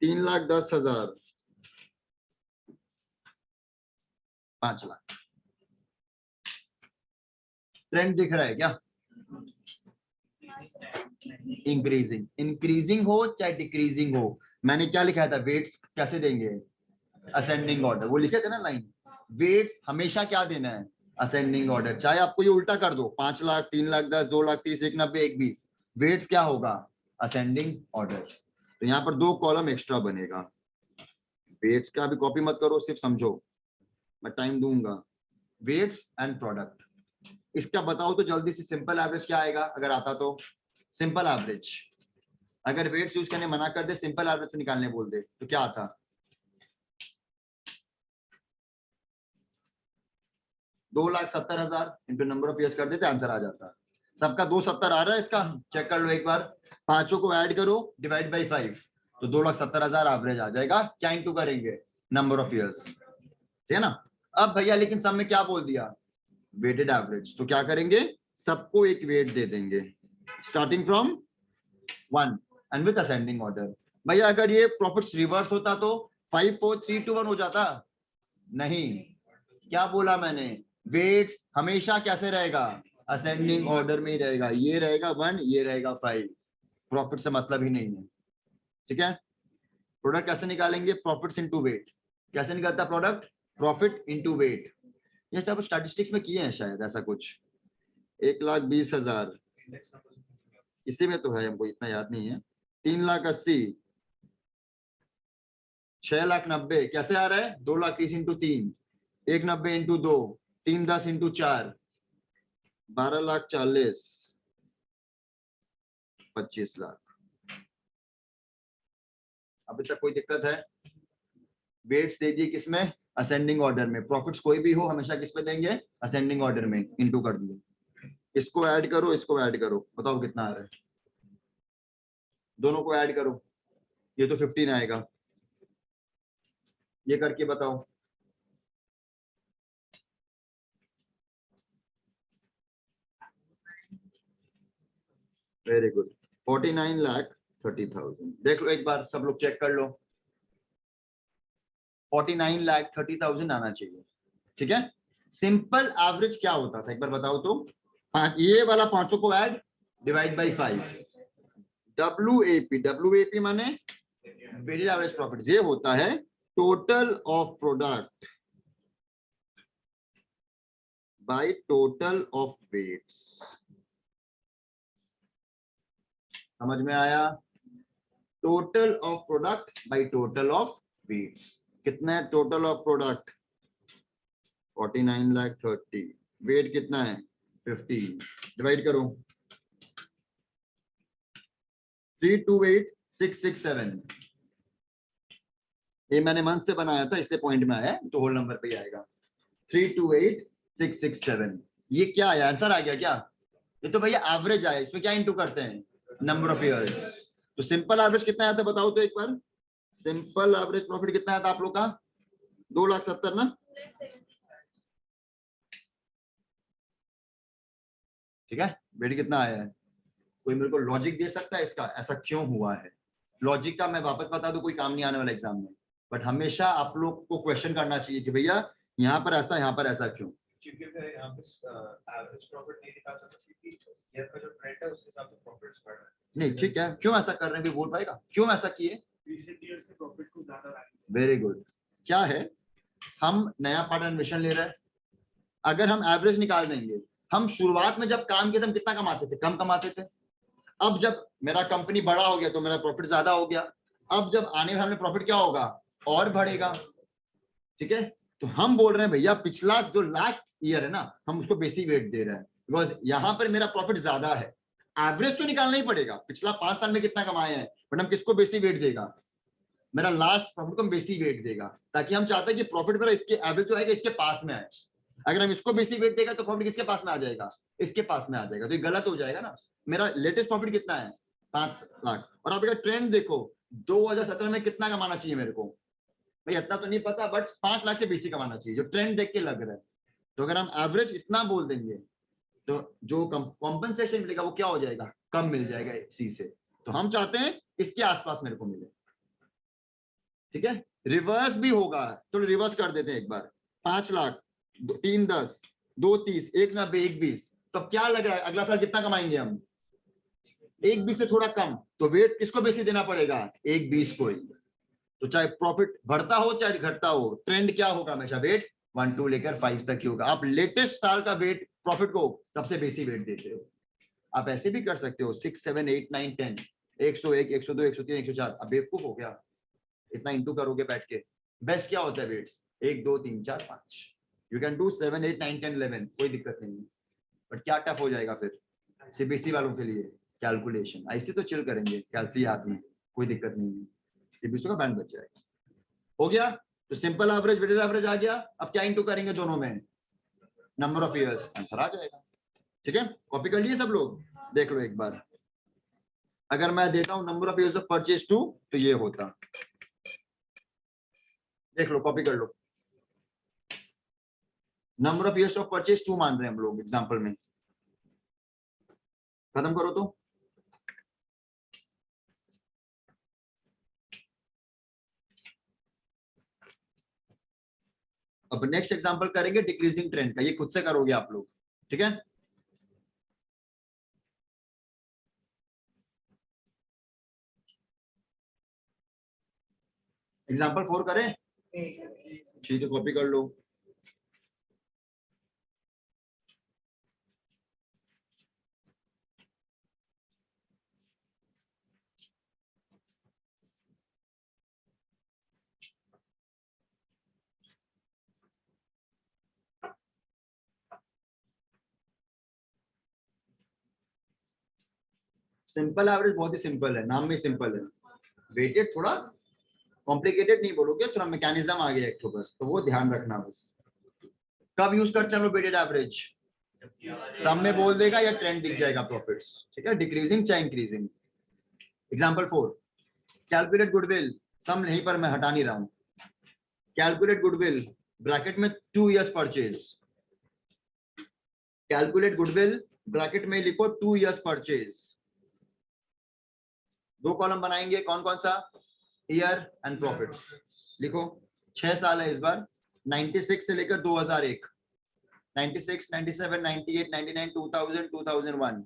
3,10,000, 5 लाख। ट्रेंड दिख रहा है क्या? इंक्रीजिंग। इंक्रीजिंग हो चाहे डिक्रीजिंग हो, मैंने क्या लिखा था? वेट्स कैसे देंगे? Ascending order. वो लिखे थे ना लाइन, वेट्स हमेशा क्या देना है? Ascending order. चाहे आपको ये उल्टा कर दो, 5 लाख, 3,10,000, 2,30,000, 1,90,000, 1,20,000, वेट्स क्या होगा? Ascending order. तो यहाँ पर 2 कॉलम एक्स्ट्रा बनेगा। वेट्स का भी कॉपी मत करो, सिर्फ समझो, मैं टाइम दूंगा। Weights and product. इसका बताओ तो जल्दी से, सिंपल एवरेज क्या आएगा अगर आता तो? Simple average. अगर वेट्स यूज करने मना कर दे, सिंपल एवरेज से निकालने बोल दे, तो क्या आता? 2,70,000 इंटू नंबर ऑफ ईयर्स कर देते, आंसर आ जाता। सबका 270 आ रहा है, इसका चेक कर लो एक बार। पांचों को ऐड करो, डिवाइड बाई 5, तो 2,70,000 एवरेज आ जाएगा। क्या इंटू करेंगे? नंबर ऑफ ईयर्स, ठीक है ना? अब भैया लेकिन सब में क्या बोल दिया? Weighted average. तो क्या करेंगे? सबको एक वेट दे देंगे, starting from 1 and with ascending order. भैया अगर ये प्रॉफिट्स रिवर्स होता तो 5, 4, 3, 2, 1 हो जाता? नहीं। क्या बोला मैंने? वेट्स हमेशा कैसे रहेगा? असेंडिंग ऑर्डर में ही रहेगा। ये रहेगा 1, ये रहेगा 5। प्रॉफिट से मतलब ही नहीं है, ठीक है? प्रोडक्ट कैसे निकालेंगे? Profits into wait. कैसे निकलता प्रोडक्ट? Profit into wait. ये सब स्टैटिस्टिक्स में किए हैं शायद ऐसा कुछ। 1,20,000 इसी में तो है, हमको इतना याद नहीं है। 3,80,000, 6,90,000 कैसे आ रहा है? 2,30,000 इंटू 3, 1,90,000 इंटू 2, 3,10 इंटू 4, 12,40,000, 25 लाख। अभी तक कोई दिक्कत है? वेट्स दे दिए किसमें? असेंडिंग ऑर्डर में। प्रॉफिट्स कोई भी हो हमेशा किस पे देंगे? असेंडिंग ऑर्डर में। इंटू कर दिए। इसको ऐड करो, इसको ऐड करो, बताओ कितना आ रहा है। दोनों को ऐड करो, ये तो 15 आएगा। ये करके बताओ। Very good, 49,30,000। देख लो एक बार, सब लोग चेक कर लो। 49,30,000 आना चाहिए, ठीक है। सिंपल एवरेज क्या होता था एक बार बताओ तो। ये वाला पांचों को ऐड, डिवाइड बाई 5। डब्ल्यूएपी माने वेटेड एवरेज प्रॉफिट। ये होता है total of product by total of weights. समझ में आया? Total of product by total of weights. कितना है टोटल ऑफ प्रोडक्ट? 49,30,000। वेट कितना है? 15। डिवाइड करो 328,667। ये मैंने मंथ से बनाया था इसलिए पॉइंट में आया, तो होल नंबर पे ही आएगा। 328,667। ये क्या आया? आंसर आ गया क्या? ये तो भैया एवरेज आया, इसमें क्या इंटू करते हैं? Number of years. तो सिंपल एवरेज कितना आया था बताओ तो एक बार। सिंपल एवरेज प्रॉफिट कितना आया था आप लोग का? 2,70,000 ना? ठीक है। वेट कितना आया है? कोई मेरे को लॉजिक दे सकता है इसका, ऐसा क्यों हुआ है? लॉजिक का मैं वापस बता दूं, कोई काम नहीं आने वाला एग्जाम में, बट हमेशा आप लोग को क्वेश्चन करना चाहिए कि भैया यहाँ पर ऐसा, यहाँ पर ऐसा क्यों? क्योंकि फिर यहाँ पे एवरेज प्रॉफिट नहीं दिखा सकता, क्योंकि ईयर का जो ट्रेंड है उस हिसाब से प्रॉफिट्स बढ़ रहा है। नहीं ठीक है, क्यों ऐसा कर रहे हैं भी बोल पाएगा क्यों ऐसा किए? रिसेंट ईयर से प्रॉफिट को ज्यादा वैल्यू। Very good. क्या है, हम नया पार्ट एडमिशन ले रहे हैं, अगर हम एवरेज निकाल देंगे, हम शुरुआत में जब काम किए थे हम कितना कमाते थे? कम कमाते थे। अब जब मेरा कंपनी बड़ा हो गया तो मेरा प्रॉफिट ज्यादा हो गया। अब जब आने वाले में प्रॉफिट क्या होगा? और बढ़ेगा। ठीक है। तो हम बोल रहे हैं भैया पिछला जो लास्ट ईयर है ना, हम उसको बेसिक वेट दे रहे हैं, बिकॉज यहाँ पर मेरा प्रॉफिट ज्यादा है। एवरेज तो निकालना ही पड़ेगा, पिछला 5 साल में कितना कमाए हैं, बट हम किसको बेसिक वेट देगा? मेरा लास्ट प्रॉफिट को हम बेसिक वेट देगा, ताकि हम चाहते हैं कि प्रॉफिट मेरा इसके एवरेज जो आएगा इसके पास में आए। अगर हम इसको बेसिक वेट देगा तो प्रॉफिट किसके पास में आ जाएगा? इसके पास में आ जाएगा, तो ये गलत हो जाएगा ना। मेरा लेटेस्ट प्रॉफिट कितना है? 5 लाख। और आप अगर ट्रेंड देखो 2017 में कितना कमाना चाहिए मेरे को, भाई इतना तो नहीं पता, बट 5 लाख से बेसिक कमाना चाहिए जो ट्रेंड देख के लग रहा है। तो अगर हम एवरेज इतना बोल देंगे तो जो कॉम्पनसेशन मिलेगा वो क्या हो जाएगा? कम मिल जाएगा इसी से। तो हम चाहते हैं इसके आसपास मेरे को मिले। ठीक है। रिवर्स भी होगा, तो रिवर्स कर देते हैं एक बार। 5 लाख, 3 10, 2 30, 1 90, 1 20। तो क्या लग रहा है अगला साल कितना कमाएंगे हम? 1 20 से थोड़ा कम। तो वेट किसको बेसी देना पड़ेगा? 1 20 को ही। तो चाहे प्रॉफिट बढ़ता हो चाहे घटता हो, ट्रेंड क्या होगा हमेशा? वेट 1 2 लेकर 5 तक ही होगा। आप लेटेस्ट साल का वेट प्रॉफिट को सबसे बेसी वेट देते हो। आप ऐसे भी कर सकते हो 6 7 8 9 10, 101, 102, 103, 104। अब बेवकूफ हो गया, इतना इंटू करोगे बैठ के। बेस्ट क्या होता है वेट्स? 1 2 3 4 5। यू कैन डू 7 8 9 10 11, कोई दिक्कत नहीं है। बट क्या टफ हो जाएगा फिर सीबीएसई वालों के लिए? कैलकुलेशन। ऐसे तो चिल करेंगे कैलसी याद में, कोई दिक्कत नहीं है, सीबीएसई का बैंड बच जाएगा। हो गया। तो सिंपल एवरेज वेटेड एवरेज आ गया। अब क्या इंटू करेंगे दोनों में? नंबर ऑफ ईयर्स, आंसर आ जाएगा। ठीक है। कॉपी कर लिए सब लोग? देख लो एक बार, अगर मैं देता हूं number of years of purchase 2 तो ये होता। देख लो, कॉपी कर लो। Number of years of purchase 2 मान रहे हैं हम लोग एग्जांपल में। खत्म करो तो। अब नेक्स्ट एग्जांपल करेंगे डिक्रीजिंग ट्रेंड का, ये खुद से करोगे आप लोग। ठीक है। एग्जांपल 4 करें? ठीक है, कॉपी कर लो। सिंपल एवरेज बहुत ही सिंपल है, नाम में सिंपल है। वेटेड थोड़ा कॉम्प्लिकेटेड नहीं बोलोगे, थोड़ा मैकेनिज्म आ गया एक तो, बस तो वो ध्यान रखना। बस कब यूज करते हैं हम लोग वेटेड एवरेज? सम में बोल देगा या ट्रेंड दिख जाएगा प्रॉफिट्स, ठीक है, डिक्रीजिंग चाहे इंक्रीजिंग। एग्जांपल 4, कैलकुलेट गुडविल, सम यहीं पर मैं हटा नहीं रहा हूं। कैलकुलेट गुडविल ब्रैकेट में 2 years purchase, calculate goodwill bracket में लिखो 2 years परचेज। 2 कॉलम बनाएंगे, कौन कौन सा, ईयर एंड प्रॉफिट्स लिखो। 6 साल है इस बार, 96 से लेकर 2001, 96, 97, 98, 99, 2000, 2001।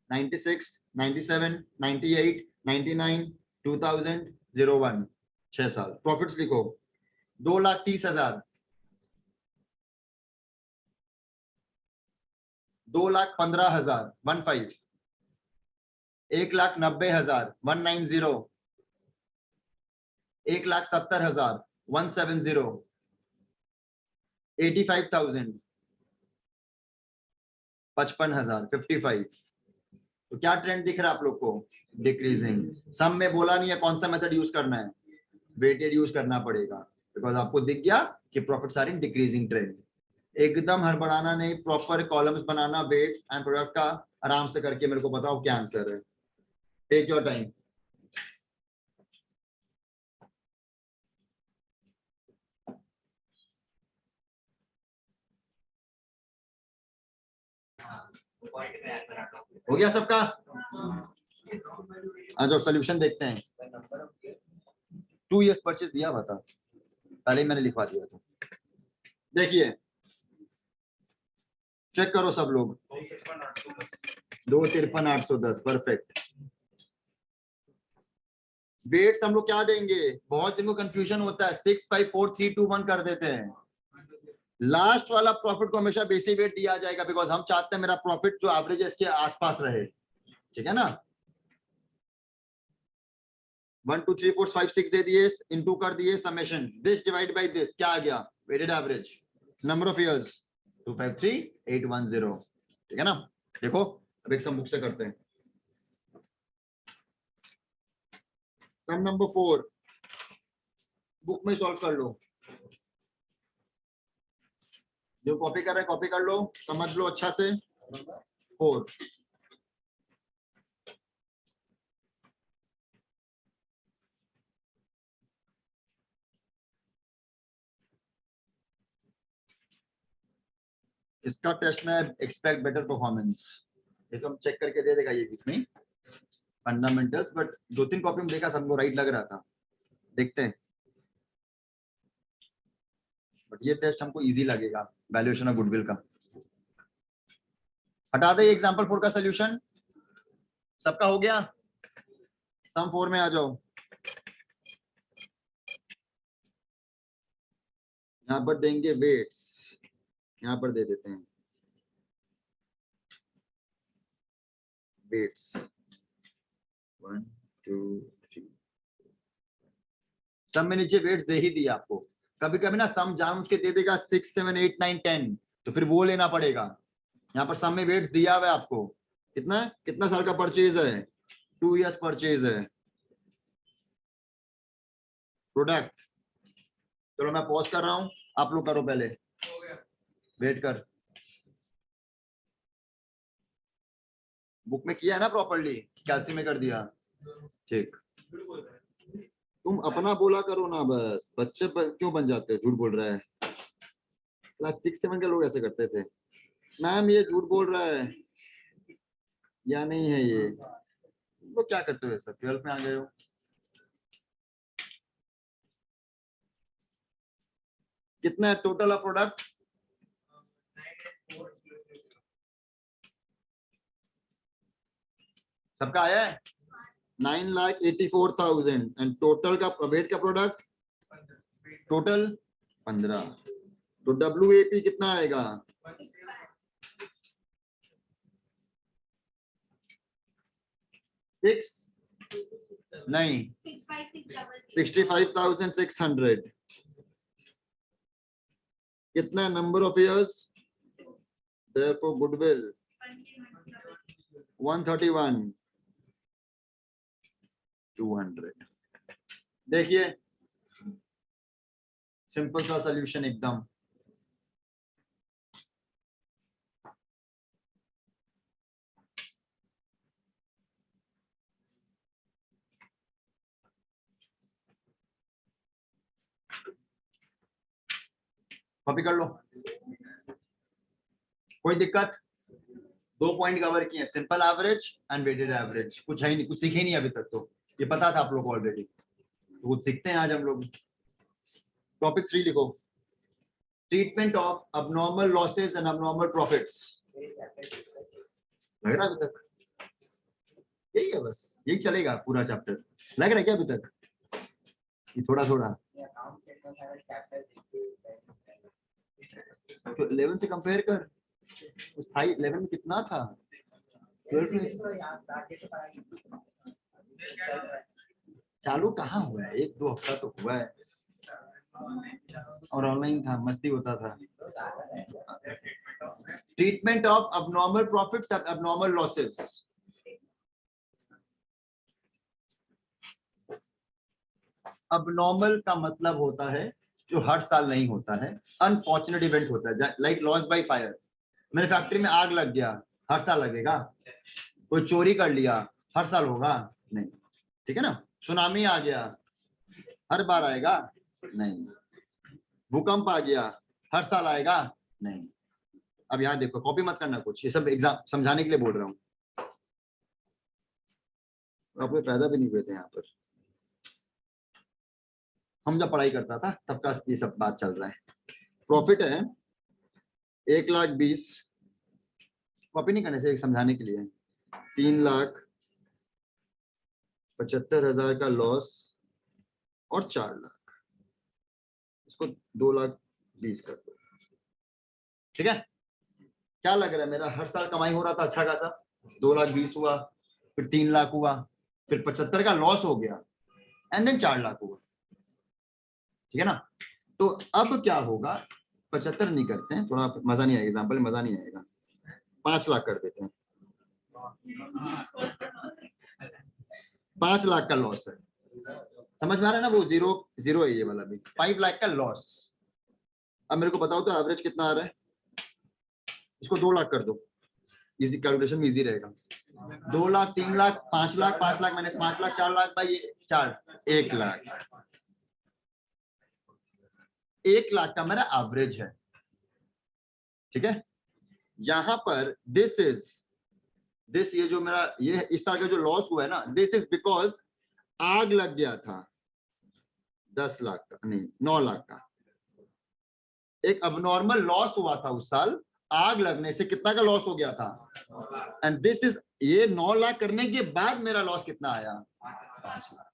96, 97, 98, 99, 2000, 01, 6 साल। प्रॉफिट्स लिखो 2,30,000, 2,15,000, 15, 1,90,000, 190, 1,70,000, 170, 85,000, 55,000, 55। तो क्या ट्रेंड दिख रहा है आप लोग को, डिक्रीजिंग। सम में बोला नहीं है कौन सा मेथड यूज करना है, वेटेड यूज करना पड़ेगा, बिकॉज आपको दिख गया कि profits are in decreasing trend. एकदम हड़बड़ाना नहीं, प्रॉपर कॉलम्स बनाना वेट्स एंड प्रोडक्ट का, आराम से करके मेरे को बताओ क्या आंसर है। Take your time. हो गया सबका? अच्छा सोल्यूशन देखते हैं। 2 years परचेज दिया हुआ था, पहले ही मैंने लिखवा दिया था। देखिए चेक करो सब लोग, 2,53,810, परफेक्ट। वेट्स हम लोग क्या देंगे, बहुत जिनको कंफ्यूजन होता है 6, 5, 4, 3, 2, 1 कर देते हैं। लास्ट वाला प्रॉफिट को हमेशा बेसिक वेट दिया जाएगा, बिकॉज हम चाहते हैं मेरा प्रॉफिट जो एवरेज है इसके आसपास रहे, ठीक है ना। 1, 2, 3, 4, 5, 6 दे दिए, इनटू कर दिए, summation this divide by this, क्या आ गया, weighted average, number of years 253,810, ठीक है ना। देखो अब एक सम बुक से करते हैं। सम नंबर 4 बुक में सॉल्व कर लो, जो कॉपी कर रहे हैं कॉपी कर लो, समझ लो अच्छा से। 4 इसका टेस्ट में एक्सपेक्ट बेटर परफॉर्मेंस, ये तो हम चेक करके दे देगा ये वीक में फंडामेंटल्स, बट 2-3 कॉपी में देखा सबको राइट लग रहा था, देखते हैं। बट ये टेस्ट हमको इजी लगेगा, वैल्यूएशन ऑफ गुडविल का। हटा दे एग्जांपल 4 का सॉल्यूशन, सबका हो गया। सम 4 में आ जाओ, यहाँ पर देंगे वेट्स, यहाँ पर दे देते हैं वेट्स 1, 2, 3। सम में नीचे वेट्स दे ही दिया आपको, कभी कभी ना सम जानबूझ के दे देगा 6, 7, 8, 9, 10, तो फिर वो लेना पड़ेगा। यहाँ पर सम में वेट्स दिया हुआ है आपको, कितना साल का परचेज है, 2 years परचेज है। प्रोडक्ट, चलो मैं पॉज कर रहा हूं, आप लोग करो पहले, वेट कर। बुक में किया है ना प्रॉपर्ली, कैलसी में कर दिया, ठीक। तुम अपना बोला करो ना, बस बच्चे क्यों बन जाते हैं, झूठ बोल रहा है। क्लास 6, 7 के लोग ऐसे करते थे, मैम ये झूठ बोल रहा है या नहीं है ये। वो क्या करते हो सब, 12th में आ गए हो। कितना है टोटल ऑफ प्रोडक्ट, सबका आया है 9,84,000 एंड टोटल का वेट का प्रोडक्ट टोटल 15, तो WAP कितना आएगा, 6 नहीं 65,600। कितना number of years, therefore goodwill 131, 200। देखिए सिंपल सा सोल्यूशन एकदम। कॉपी कर लो, कोई दिक्कत? 2 पॉइंट कवर किए, simple average and weighted average. कुछ है ही नहीं, कुछ सीखे नहीं अभी तक, तो ये पता था आप लोग को ऑलरेडी, तो कुछ सीखते हैं आज हम लोग। टॉपिक 3 लिखो, treatment of abnormal losses and abnormal profits. लग रहा है अभी तक यही है, बस यही चलेगा पूरा चैप्टर। लग रहा है क्या अभी तक? ये थोड़ा थोड़ा तो 11 से कंपेयर कर, उस था 11 में कितना था, 12 में चालू कहाँ हुआ है, 1-2 हफ्ता तो हुआ है, और ऑनलाइन था, मस्ती होता था। Treatment of abnormal profits and abnormal losses. Abnormal का मतलब होता है जो हर साल नहीं होता है, अनफॉर्चुनेट इवेंट होता है, लाइक लॉस बाय फायर। मेरे फैक्ट्री में आग लग गया, हर साल लगेगा? कोई चोरी कर लिया, हर साल होगा? नहीं, ठीक है ना। सुनामी आ गया, हर बार आएगा? नहीं। भूकंप आ गया, हर साल आएगा? नहीं। अब यहाँ देखो, कॉपी मत करना कुछ, ये सब एग्जाम समझाने के लिए बोल रहा हूँ, आप लोग पैदा भी नहीं हुए थे यहाँ पर। हम जब पढ़ाई करता था तब का ये सब बात चल रहा है। प्रॉफिट है 1,20,000, कॉपी नहीं करने से, समझाने के लिए। 3,75,000 का लॉस और 4 लाख, इसको 2,20,000 कर दो, ठीक है। क्या लग रहा है, मेरा हर साल कमाई हो रहा था अच्छा खासा, 2,20,000 हुआ, फिर 3 लाख हुआ, फिर 75 का लॉस हो गया, एंड देन 4 लाख हुआ, ठीक है ना। तो अब क्या होगा, 75 नहीं करते हैं, थोड़ा मजा नहीं आएगा, एग्जाम्पल में मजा नहीं आएगा, 5 लाख कर देते हैं। 5 लाख का लॉस है, समझ में आ रहा है ना, वो जीरो जीरो है ये वाला भी, 5 लाख का लॉस। अब मेरे को बताओ तो एवरेज कितना आ रहा है, इसको 2 लाख कर दो, इजी कैलकुलेशन में इजी रहेगा। 2 लाख, 3 लाख, 5 लाख, 5 लाख माइनस 5 लाख, 4 लाख बाई 4, 1 लाख। 1 लाख का मेरा एवरेज है, ठीक है। यहां पर दिस ये जो मेरा ये इस साल का जो लॉस हुआ है ना, दिस इज बिकॉज आग लग गया था 10 लाख का, नहीं 9 लाख का। एक अबनॉर्मल लॉस हुआ था उस साल, आग लगने से कितना का लॉस हो गया था, एंड दिस इज, ये 9 लाख करने के बाद मेरा लॉस कितना आया, 5 लाख।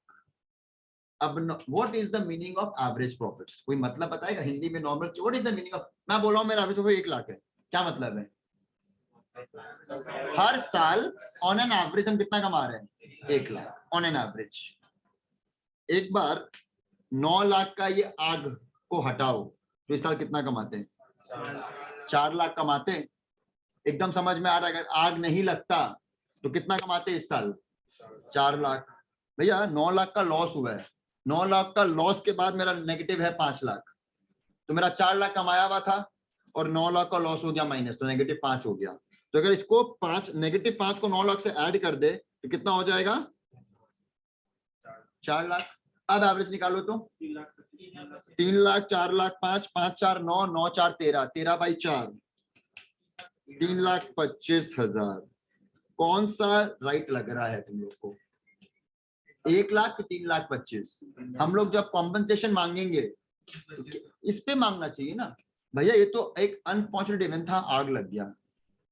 अब what is the meaning of average profits, कोई मतलब बताएगा हिंदी में normal, what is the meaning of, मैं बोल रहा हूँ मेरा एवरेज प्रॉफिट 1 लाख है, क्या मतलब है? हर साल ऑन एन एवरेज हम कितना कमा रहे हैं, 1 लाख ऑन एन एवरेज। एक बार 9 लाख का ये आग को हटाओ तो इस साल कितना कमाते हैं, 4 लाख कमाते हैं। एकदम समझ में आ रहा है, अगर आग नहीं लगता तो कितना कमाते हैं इस साल, 4 लाख। भैया 9 लाख का लॉस हुआ है, 9 लाख का लॉस के बाद मेरा नेगेटिव है 5 लाख, तो मेरा 4 लाख कमाया हुआ था और 9 लाख का लॉस हो गया माइनस, तो नेगेटिव 5 हो गया। तो अगर इसको 5 नेगेटिव 5 को 9 लाख से ऐड कर दे तो कितना हो जाएगा, 4 लाख। अब एवरेज निकालो तो 3 लाख, 4 लाख, 5, 5 4 9, 9 4 13, 13 बाई 4, 3,25,000। कौन सा राइट लग रहा है तुम लोग को, 1 लाख कि 3,25,000? हम लोग जब कॉम्पनसेशन मांगेंगे तो इस पे मांगना चाहिए ना भैया, ये तो एक अनफॉर्चुनेट इवेंट था, आग लग गया,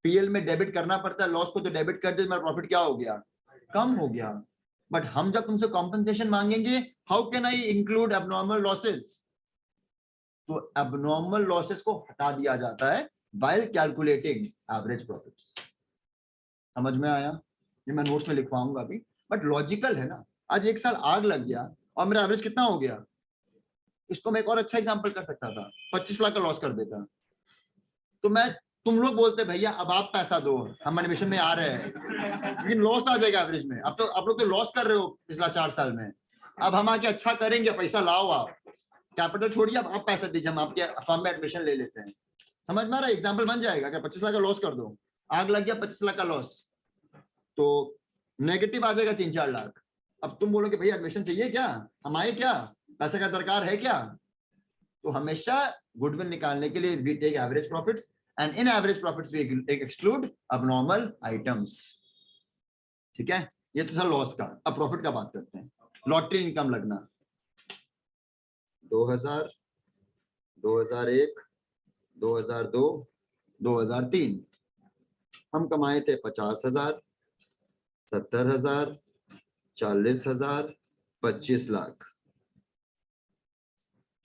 पीएल में डेबिट करना पड़ता है, लॉस को तो डेबिट कर दे, मेरा प्रॉफिट क्या हो गया, कम हो गया। बट हम जब तुमसे कॉम्पनसेशन मांगेंगे, how can I include abnormal losses, तो एबनॉर्मल लॉसेस को हटा दिया जाता है व्हाइल कैलकुलेटिंग एवरेज प्रॉफिट्स। समझ में आया, ये मैं नोट्स में लिखवाऊंगा अभी, बट लॉजिकल है ना। आज 1 साल आग लग गया और मेरा एवरेज कितना हो गया, इसको मैं एक और अच्छा एग्जांपल कर सकता था, 25 लाख का लॉस कर देता, तो मैं, तुम लोग बोलते भैया अब आप पैसा दो, हम एनिमेशन में आ रहे हैं, लेकिन लॉस आ जाएगा एवरेज में। अब तो आप लोग तो लॉस कर रहे हो पिछला 4 साल में, अब हम आके अच्छा करेंगे, पैसा लाओ आप, कैपिटल छोड़िए, आप पैसा दीजिए, हम आपके फर्म में एडमिशन ले लेते हैं। समझ में आ रहा है? एग्जाम्पल बन जाएगा क्या? 25 लाख का लॉस कर दो, आग लग गया 25 लाख का लॉस, तो नेगेटिव आ जाएगा 3-4 लाख। अब तुम बोलोगे भैया एडमिशन चाहिए क्या, हम आए क्या, पैसे का दरकार है क्या? तो हमेशा गुडविल निकालने के लिए we take average profits, and in average profits we exclude abnormal items. ठीक है, ये तो था लॉस का। अब प्रॉफिट का बात करते हैं। लॉटरी इनकम लगना 2000, 2001, 2002, 2003 हम कमाए थे 50,000, 70,000, 40,000, 25 लाख।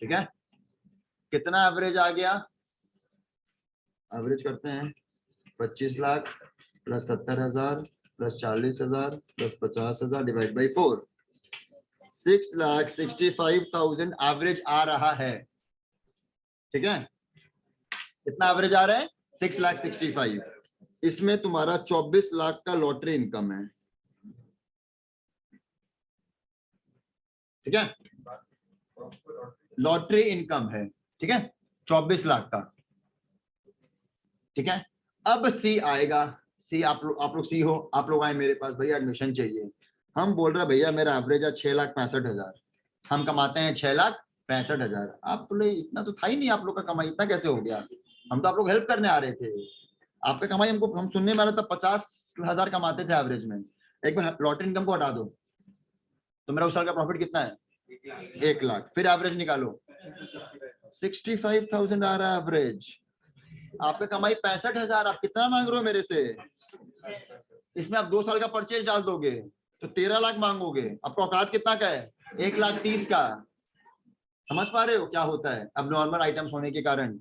ठीक है, कितना एवरेज आ गया? एवरेज करते हैं, 25 lakh plus 70,000 plus 40,000 plus 50,000 divide by 4, 6,65,000 average आ रहा है। ठीक है, कितना एवरेज आ रहा है? 6,65,000। इसमें तुम्हारा 24 लाख का लॉटरी इनकम है। ठीक है, लॉटरी इनकम है। ठीक है, 24 लाख का। ठीक है, अब सी आएगा। सी आप लोग सी हो, आप लोग आए मेरे पास, भैया एडमिशन चाहिए। हम बोल रहे भैया मेरा एवरेज है 6,65,000, हम कमाते हैं 6,65,000। आप बोले इतना तो था ही नहीं आप लोग का कमाई, इतना कैसे हो गया? हम तो आप लोग हेल्प करने आ रहे थे, आपका कमाई हमको, हम सुनने में आ रहा था 50,000 कमाते थे एवरेज में। एक बार लॉटरी इनकम को हटा दो तो मेरा उस साल का प्रॉफिट कितना है? 1 लाख। फिर एवरेज निकालो, 65,000 आ रहा है एवरेज। आपका कमाई 65,000, आप कितना मांग रहे हो मेरे से? इसमें आप 2 साल का परचेज डाल दोगे तो 13 लाख मांगोगे। आपका औकात कितना का है? 1,30,000 का। समझ पा रहे हो क्या होता है अब नॉर्मल आइटम्स होने के कारण?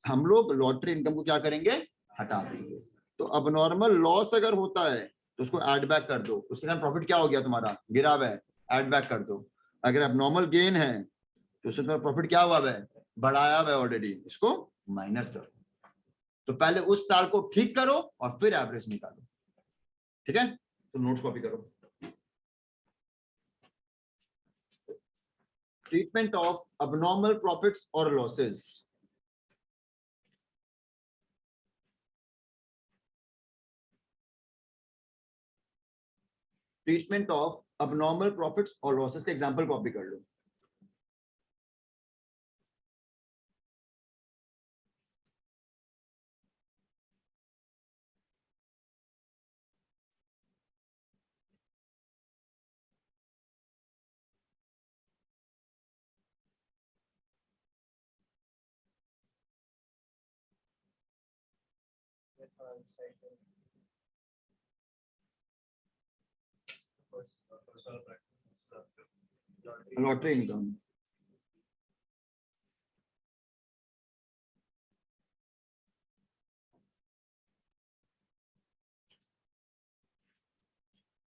हम लोग लॉटरी इनकम को क्या करेंगे? हटा देंगे। तो अब नॉर्मल लॉस अगर होता है तो उसको ऐड बैक कर दो, उसके कारण प्रॉफिट क्या हो गया तुम्हारा? गिरा हुआ है, ऐड बैक कर दो। अगर अब नॉर्मल गेन है तो उससे तुम्हारा प्रॉफिट क्या हुआ है? बढ़ाया हुआ है ऑलरेडी, इसको माइनस करो। तो पहले उस साल को ठीक करो और फिर एवरेज निकालो। ठीक है, तो नोट्स कॉपी करो। ट्रीटमेंट ऑफ अबनॉर्मल प्रॉफिट्स और losses. Treatment of abnormal profits और लॉसेस का एग्जांपल कॉपी कर लो। लॉटरी इनकम,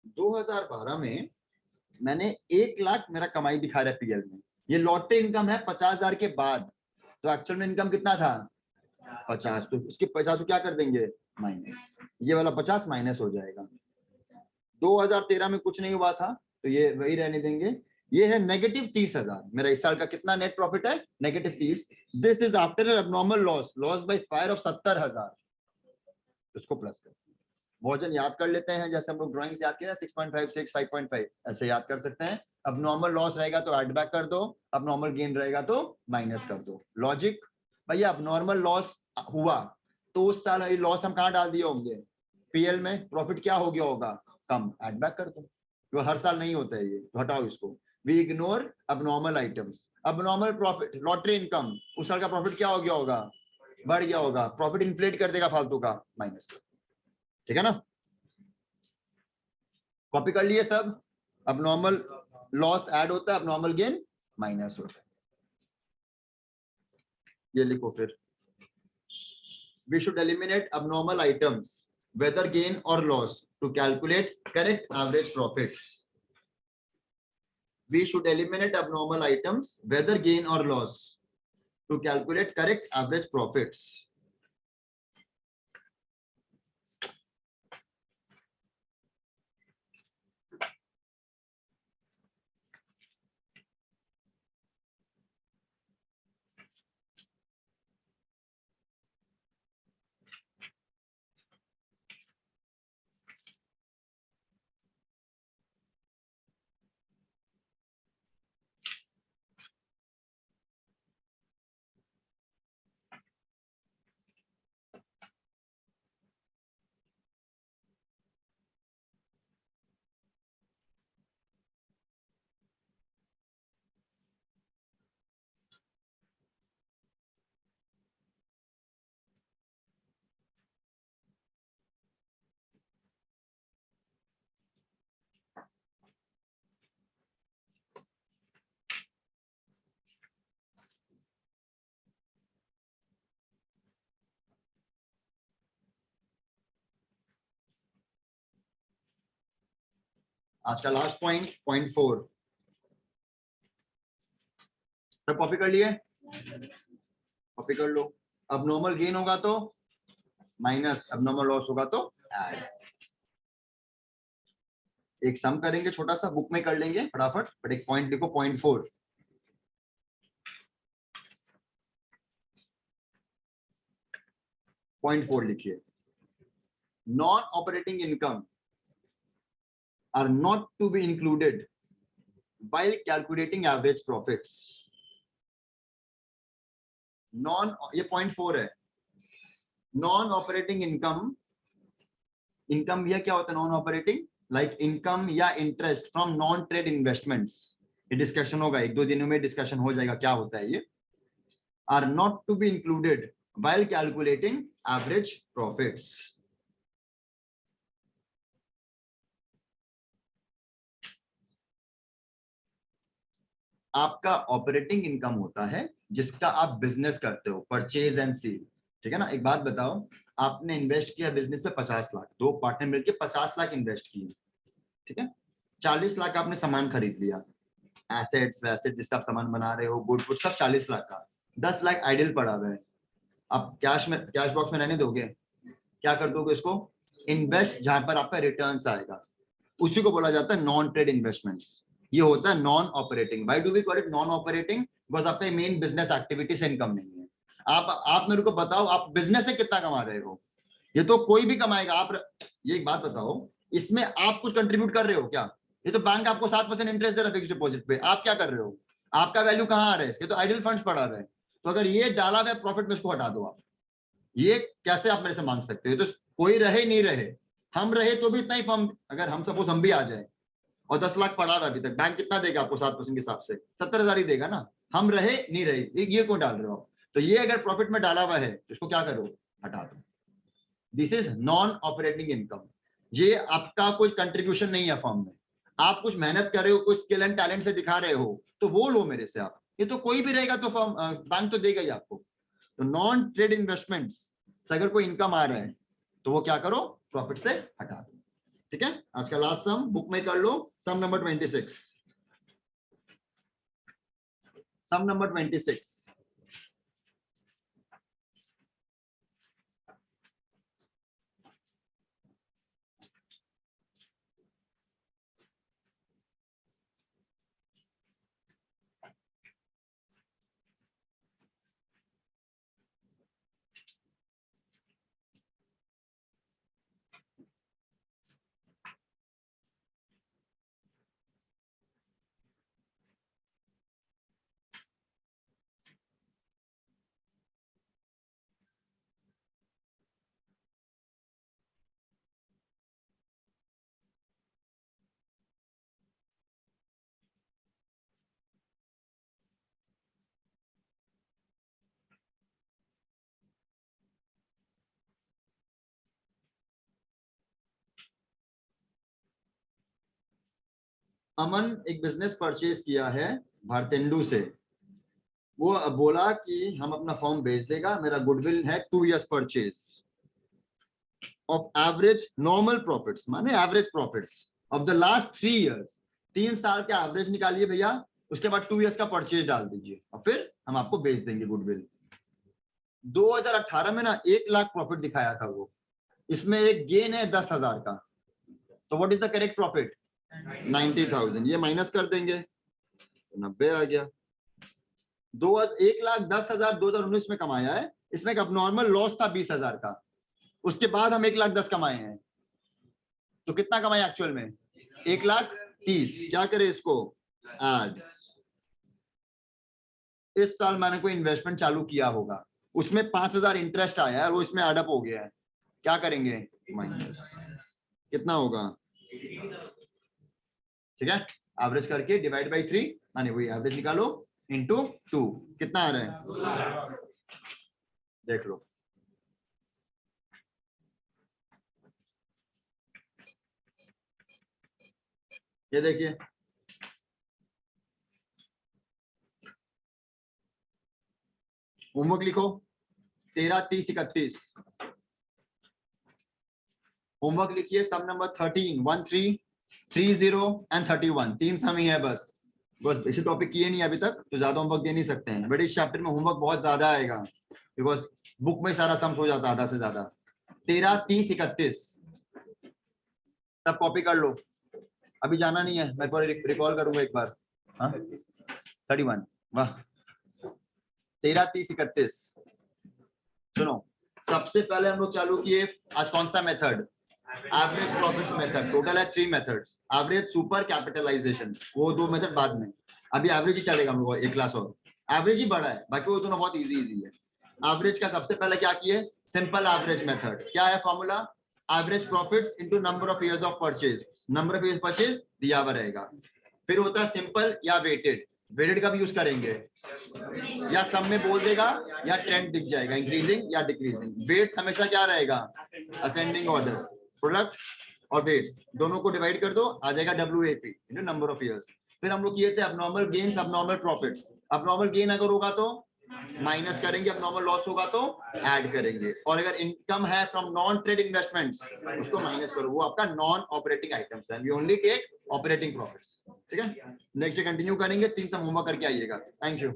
दो 2012 में मैंने 1 लाख मेरा कमाई दिखा रहा है पीएल में। ये लॉटरी इनकम है 50,000 के बाद, तो एक्चुअल में इनकम कितना था? 50। तो इसके 50 को क्या कर देंगे? माइनस। ये वाला 50 माइनस हो जाएगा। 2013 में कुछ नहीं हुआ था तो ये वही रहने देंगे। ये है नेगेटिव 30,000। मेरा इस साल का कितना नेट प्रॉफिट है? Negative 30। This is after abnormal loss, loss by fire of 70,000। इसको प्लस कर, वजन याद कर लेते हैं जैसे हम लोग ड्राइंग से याद किया 6.56, 5.5 ऐसे याद कर सकते हैं। अब नॉर्मल लॉस रहेगा तो ऐड बैक कर दो, अब नॉर्मल गेन रहेगा तो माइनस कर दो। लॉजिक भैया, अब नॉर्मल लॉस हुआ तो उस साल लॉस हम कहाँ डाल दिए होंगे? पीएल में। प्रॉफिट क्या हो गया होगा? कम। ऐड बैक कर दो, तो हर साल नहीं होता है ये, तो हटाओ इसको। वी इग्नोर अब नॉर्मल आइटम्स। अब नॉर्मल प्रॉफिट, लॉटरी इनकम, उस साल का प्रॉफिट क्या हो गया होगा? बढ़ गया होगा। प्रॉफिट इन्फ्लेट कर देगा फालतू का, माइनस कर। ठीक है ना, कॉपी कर लिए सब। अब नॉर्मल लॉस ऐड होता है, अब नॉर्मल गेन माइनस होता है। ये लिखो फिर, we should eliminate abnormal items whether gain or loss to calculate correct average profits. We should eliminate abnormal items whether gain or loss to calculate correct average profits. आज का last point, point 4। सब copy कर लिए? Copy कर लो। अब normal gain होगा तो minus, अब नॉर्मल लॉस होगा तो ऐड। एक सम करेंगे छोटा सा, बुक में कर लेंगे फटाफट, बट एक पॉइंट लिखो, पॉइंट 4। पॉइंट 4 लिखिए। Non operating income are not to be included while calculating average profits। Non, ये पॉइंट 4 है। नॉन ऑपरेटिंग इनकम, इनकम यह क्या होता है नॉन ऑपरेटिंग? लाइक इनकम या interest from non trade investments. ये डिस्कशन होगा, 1-2 दिनों में डिस्कशन हो जाएगा क्या होता है ये। Are not to be included while calculating average profits। आपका ऑपरेटिंग इनकम होता है जिसका आप बिजनेस करते हो, परचेज एंड सेल, ठीक है ना। एक बात बताओ, आपने इन्वेस्ट किया बिजनेस में 50 लाख, दो पार्टनर मिलकर 50 लाख इन्वेस्ट किए, ठीक है। 40 लाख आपने सामान खरीद लिया, एसेट्स वैसेट्स जिससे आप सामान बना रहे हो, गुड गुड सब 40 लाख का। 10 लाख आइडल पड़ा हुआ है, आप कैश में, कैश बॉक्स में रहने दोगे? क्या कर दोगे इसको? इन्वेस्ट, जहां पर आपका रिटर्न्स आएगा, उसी को बोला जाता है नॉन ट्रेड इन्वेस्टमेंट्स। ये होता है non operating. Why do we call it non operating? Because आपका मेन बिजनेस एक्टिविटी से इनकम नहीं है। आप मेरे को बताओ, आप बिजनेस से कितना कमा रहे हो? ये तो कोई भी कमाएगा। आप ये एक बात बताओ, इसमें आप कुछ कंट्रीब्यूट कर रहे हो क्या? ये तो बैंक आपको 7% इंटरेस्ट दे रहा है फिक्स डिपॉजिट पे, आप क्या कर रहे हो? आपका वैल्यू कहाँ आ रहा है इसके? तो आइडल फंड्स पड़ा हुआ है। तो अगर ये डाला हुआ प्रॉफिट में, इसको हटा दो आप। ये कैसे आप मेरे से मांग सकते हो? तो कोई रहे नहीं रहे, हम रहे तो भी इतना ही फॉर्म, अगर हम सपोज हम भी आ जाए और 10 लाख पड़ा था अभी तक, बैंक कितना देगा आपको 7% के हिसाब से? 70,000 ही देगा ना। हम रहे नहीं रहे, ये क्यों डाल रहे हो आप? तो ये अगर प्रॉफिट में डाला हुआ है तो इसको क्या करो? हटा दो। This is non operating income. ये आपका कोई कंट्रीब्यूशन नहीं है फॉर्म में। आप कुछ मेहनत कर रहे हो, कुछ स्किल एंड टैलेंट से दिखा रहे हो, तो वो लो मेरे से आप। ये तो कोई भी रहेगा तो फॉर्म, बैंक तो देगा ही आपको। तो नॉन ट्रेड इन्वेस्टमेंट्स से अगर कोई इनकम आ रहा है तो वो क्या करो? प्रॉफिट से हटा दो, ठीक है। आज का लास्ट सम बुक में कर लो, सम नंबर 26। सम नंबर 26। अमन एक बिजनेस परचेज किया है भारतेंदु से। वो बोला कि हम अपना फॉर्म भेज देगा, मेरा गुडविल है 2 years purchase of average normal profits, माने average profits of the last 3 years। 3 साल का एवरेज निकालिए भैया, उसके बाद 2 years का परचेज डाल दीजिए और फिर हम आपको भेज देंगे गुडविल। 2018 में ना 1 लाख प्रॉफिट दिखाया था वो, इसमें एक गेन है 10,000 का। तो what is the correct profit? 90,000। ये माइनस कर देंगे तो 90 आ गया। 1,10,000 2019 में कमाया है, इसमें एक अबनॉर्मल लॉस था 20,000 का, उसके बाद हम 1,10,000 कमाए हैं। तो कितना कमाए एक्चुअल में? 1,30,000। क्या करे इसको? ऐड। इस साल मैंने कोई इन्वेस्टमेंट चालू किया होगा, उसमें 5,000 इंटरेस्ट आया है, वो इसमें एडअप हो गया है। क्या करेंगे? माइनस। कितना होगा? ठीक है। एवरेज करके डिवाइड बाई 3, माने वही एवरेज निकालो, इंटू 2, कितना आ रहा है? देख लो। ये देखिए, होमवर्क लिखो 13, 30, 31। होमवर्क लिखिए, सम नंबर 13, 13 30 एंड 31, 3 सम ही है बस। बस इसी टॉपिक किए नहीं अभी तक तो ज्यादा होमवर्क दे नहीं सकते हैं, बट इस चैप्टर में होमवर्क बहुत ज्यादा आएगा बिकॉज बुक में सारा सम्स हो जाता है आधा से ज्यादा। 13, 30, 31 सब कॉपी कर लो, अभी जाना नहीं है, मैं रिकॉल करूंगा एक बार। हाँ 31, वाह 13, 30, 31। सुनो, सबसे पहले हम लोग चालू किए आज कौन सा method, average profit method. Total है 3 मेथड्स, एवरेज, सुपर, कैपिटलाइजेशन। वो 2 मेथड बाद में, अभी एवरेज ही चलेगा हम लोग एक क्लास और। एवरेज ही बड़ा है, बाकी वो दोनों बहुत इजी है। एवरेज का सबसे पहले क्या किए, सिंपल एवरेज मेथड। क्या है formula, average profits into number of years of purchase. Number of years purchase दिया हुआ रहेगा। फिर होता है सिंपल या वेटेड। वेटेड कब यूज करेंगे, या सब में बोल देगा या ट्रेंड दिख जाएगा इंक्रीजिंग या डिक्रीजिंग। वेट्स हमेशा क्या रहेगा, असेंडिंग ऑर्डर। प्रोडक्ट और वेट्स दोनों को डिवाइड कर दो, आ जाएगा WAP into number of years. फिर हम लोग किए थे abnormal gains, abnormal profits. Abnormal gain अगर होगा तो माइनस करेंगे, अबनॉर्मल लॉस होगा तो ऐड करेंगे। और अगर इनकम है फ्रॉम नॉन ट्रेड इन्वेस्टमेंट्स उसको माइनस करो, वो आपका नॉन ऑपरेटिंग आइटम्स है। We only take operating profits. ठीक है, नेक्स्ट डे कंटिन्यू करेंगे, 3 सब होमवर्क करके आइएगा। Thank you.